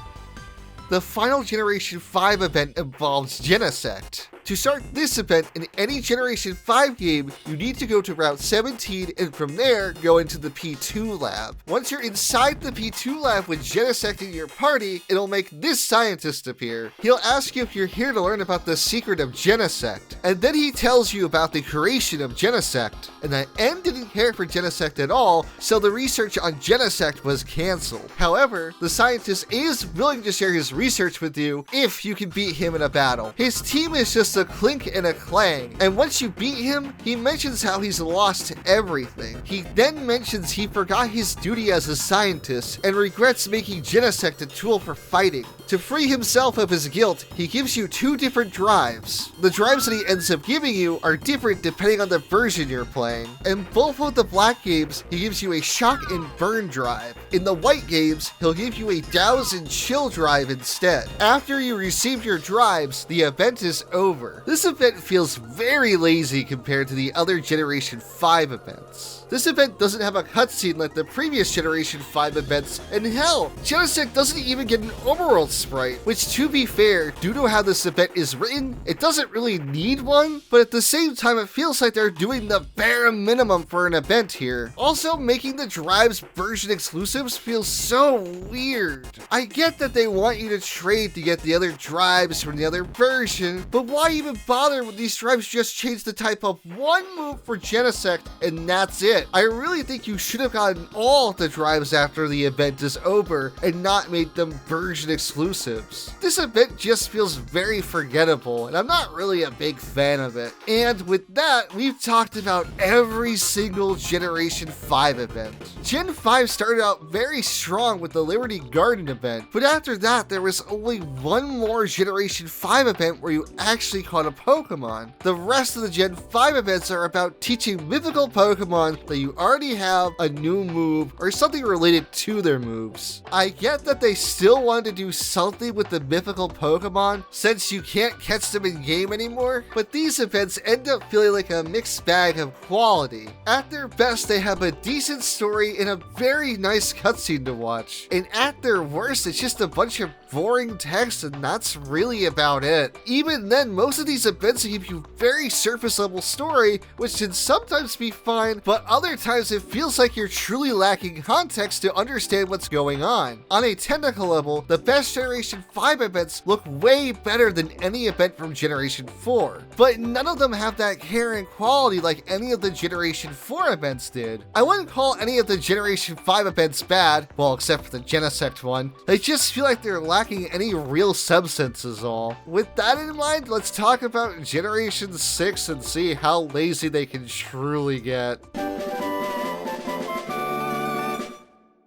The final Generation 5 event involves Genesect. To start this event in any Generation 5 game, you need to go to Route 17 and from there, go into the P2 lab. Once you're inside the P2 lab with Genesect in your party, it'll make this scientist appear. He'll ask you if you're here to learn about the secret of Genesect, and then he tells you about the creation of Genesect, and that N didn't care for Genesect at all, so the research on Genesect was cancelled. However, the scientist is willing to share his research with you if you can beat him in a battle. His team is just a clink and a clang, and once you beat him, he mentions how he's lost everything. He then mentions he forgot his duty as a scientist and regrets making Genesect a tool for fighting. To free himself of his guilt, he gives you 2 different drives. The drives that he ends up giving you are different depending on the version you're playing. In both of the black games, he gives you a shock and burn drive. In the white games, he'll give you a douse and chill drive instead. After you receive your drives, the event is over. over. This event feels very lazy compared to the other Generation 5 events. This event doesn't have a cutscene like the previous Generation 5 events, and hell, Genesect doesn't even get an overworld sprite, which to be fair, due to how this event is written, it doesn't really need one, but at the same time it feels like they're doing the bare minimum for an event here. Also, making the Drives version exclusives feels so weird. I get that they want you to trade to get the other Drives from the other version, but why even bother when these Drives just change the type of one move for Genesect and that's it? I really think you should have gotten all the Drives after the event is over and not made them version exclusives. This event just feels very forgettable and I'm not really a big fan of it. And with that, we've talked about every single Generation 5 event. Gen 5 started out very strong with the Liberty Garden event, but after that there was only one more Generation 5 event where you actually caught a Pokemon. The rest of the Gen 5 events are about teaching mythical Pokemon that you already have a new move or something related to their moves. I get that they still wanted to do something with the mythical Pokemon since you can't catch them in game anymore, but these events end up feeling like a mixed bag of quality. At their best, they have a decent story and a very nice cutscene to watch, and at their worst, it's just a bunch of boring text and that's really about it. Even then, most of these events give you very surface level story, which can sometimes be fine, but other times it feels like you're truly lacking context to understand what's going on. On a technical level, the best Generation 5 events look way better than any event from Generation 4, but none of them have that care and quality like any of the Generation 4 events did. I wouldn't call any of the Generation 5 events bad, well except for the Genesect one. They just feel like they're lacking any real substance is all. With that in mind, let's talk about Generation 6 and see how lazy they can truly get.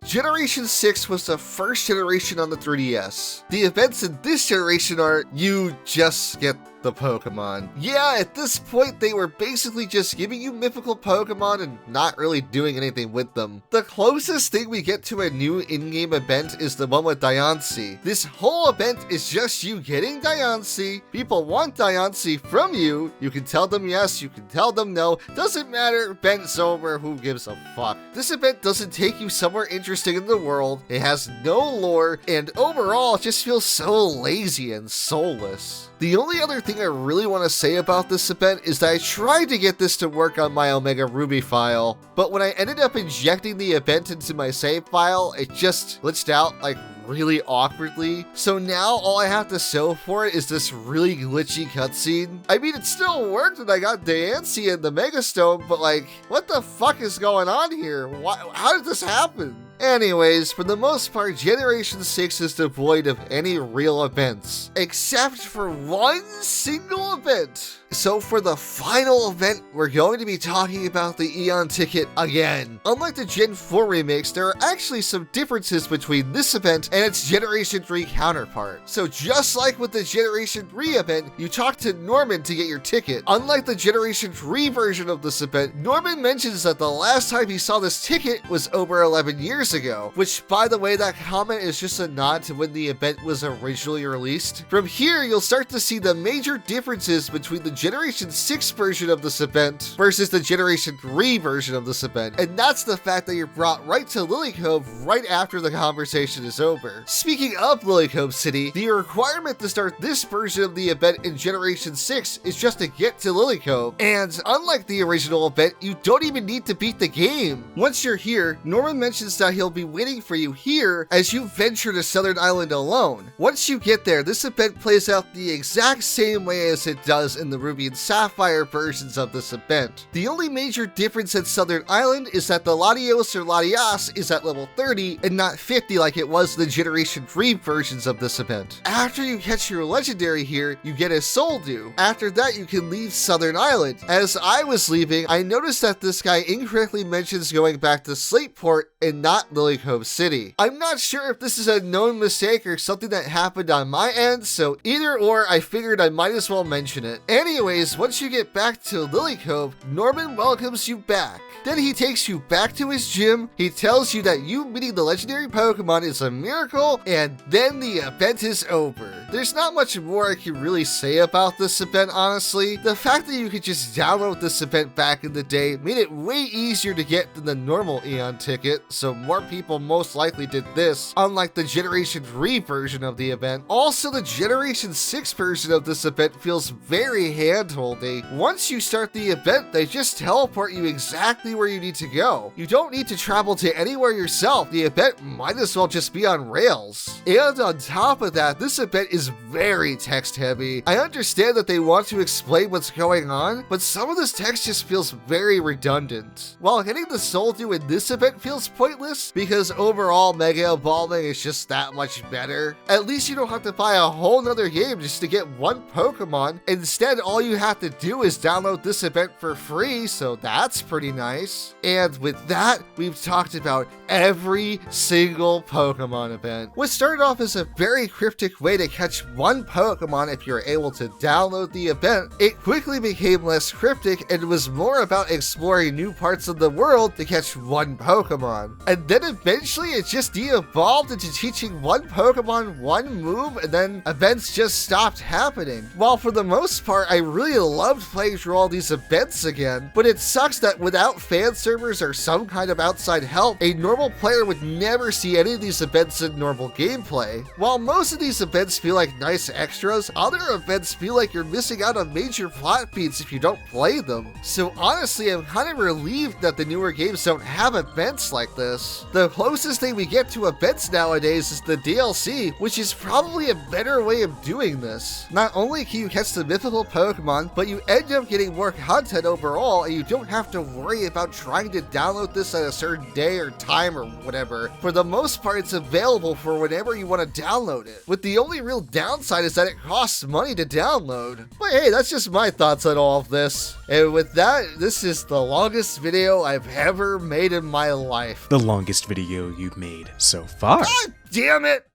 Generation 6 was the first generation on the 3DS. The events in this generation are, you just get the Pokemon. Yeah, at this point, they were basically just giving you mythical Pokemon and not really doing anything with them. The closest thing we get to a new in-game event is the one with Diancie. This whole event is just you getting Diancie. People want Diancie from you. You can tell them yes, you can tell them no. Doesn't matter, event's over, who gives a fuck. This event doesn't take you somewhere interesting in the world. It has no lore, and overall, it just feels so lazy and soulless. The only other thing I really want to say about this event is that I tried to get this to work on my Omega Ruby file, but when I ended up injecting the event into my save file, it just glitched out like really awkwardly. So now all I have to show for it is this really glitchy cutscene. I mean, it still worked and I got Diancie and the Mega Stone, but like, what the fuck is going on here? How did this happen? Anyways, for the most part, Generation 6 is devoid of any real events, except for one single event. So for the final event, we're going to be talking about the Eon Ticket again. Unlike the Gen 4 remakes, there are actually some differences between this event and its Generation 3 counterpart. So just like with the Generation 3 event, you talk to Norman to get your ticket. Unlike the Generation 3 version of this event, Norman mentions that the last time he saw this ticket was over 11 years ago, which by the way, that comment is just a nod to when the event was originally released. From here, you'll start to see the major differences between the Generation 6 version of this event versus the Generation 3 version of this event, and that's the fact that you're brought right to Lily Cove right after the conversation is over. Speaking of Lily Cove City, the requirement to start this version of the event in Generation 6 is just to get to Lily Cove, and unlike the original event, you don't even need to beat the game. Once you're here, Norman mentions that he'll be waiting for you here as you venture to Southern Island alone. Once you get there, this event plays out the exact same way as it does in the Ruby and Sapphire versions of this event. The only major difference at Southern Island is that the Latios or Latias is at level 30 and not 50 like it was in the Generation 3 versions of this event. After you catch your legendary here, you get a Soul Dew. After that, you can leave Southern Island. As I was leaving, I noticed that this guy incorrectly mentions going back to Slateport and not at Lily Cove City. I'm not sure if this is a known mistake or something that happened on my end, so either or, I figured I might as well mention it. Anyways, once you get back to Lily Cove, Norman welcomes you back. Then he takes you back to his gym, he tells you that you meeting the legendary Pokemon is a miracle, and then the event is over. There's not much more I can really say about this event, honestly. The fact that you could just download this event back in the day made it way easier to get than the normal Eon ticket, so more people most likely did this, unlike the Generation 3 version of the event. Also, the Generation 6 version of this event feels very handholdy. Once you start the event, they just teleport you exactly where you need to go. You don't need to travel to anywhere yourself. The event might as well just be on rails. And on top of that, this event is very text heavy. I understand that they want to explain what's going on, but some of this text just feels very redundant. While getting the Soul Dew in this event feels pointless, because overall Mega Evolving is just that much better, at least you don't have to buy a whole nother game just to get one Pokemon. Instead, all you have to do is download this event for free, so that's pretty nice. And with that, we've talked about every single Pokemon event. What started off as a very cryptic way to catch one Pokemon if you're able to download the event, it quickly became less cryptic and was more about exploring new parts of the world to catch one Pokemon. And then eventually it just de-evolved into teaching one Pokemon one move, and then events just stopped happening. While for the most part, I really loved playing through all these events again, but it sucks that without fan servers or some kind of outside help, a normal player would never see any of these events in normal gameplay. While most of these events feel like nice extras, other events feel like you're missing out on major plot beats if you don't play them. So honestly, I'm kind of relieved that the newer games don't have events like this. The closest thing we get to events nowadays is the DLC, which is probably a better way of doing this. Not only can you catch the mythical Pokemon, but you end up getting more content overall, and you don't have to worry about trying to download this at a certain day or time or whatever. For the most part, it's available for whenever you want to download it, with the only real downside is that it costs money to download. But hey, that's just my thoughts on all of this. And with that, this is the longest video I've ever made in my life. The longest video you've made so far. God damn it!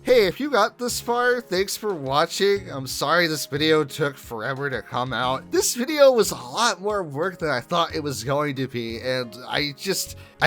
Hey, if you got this far, thanks for watching. I'm sorry this video took forever to come out. This video was a lot more work than I thought it was going to be, and I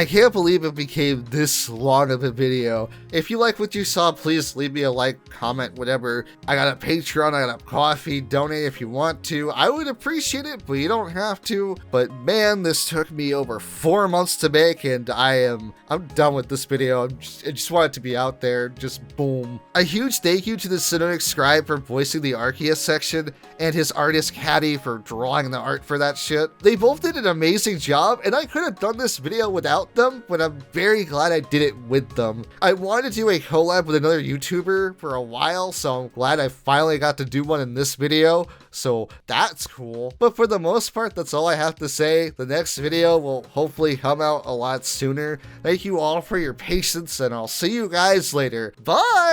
can't believe it became this long of a video. If you like what you saw, please leave me a like, comment, whatever. I got a Patreon, I got a coffee, donate if you want to. I would appreciate it, but you don't have to. But man, this took me over 4 months to make, and I'm done with this video. I just want it to be out there, just boom. A huge thank you to the Sinjoh Scribe for voicing the Arceus section, and his artist Caddy for drawing the art for that shit. They both did an amazing job, and I could have done this video without them, but I'm very glad I did it with them. I wanted to do a collab with another YouTuber for a while, so I'm glad I finally got to do one in this video, so that's cool. But for the most part, that's all I have to say. The next video will hopefully come out a lot sooner. Thank you all for your patience, and I'll see you guys later. Bye!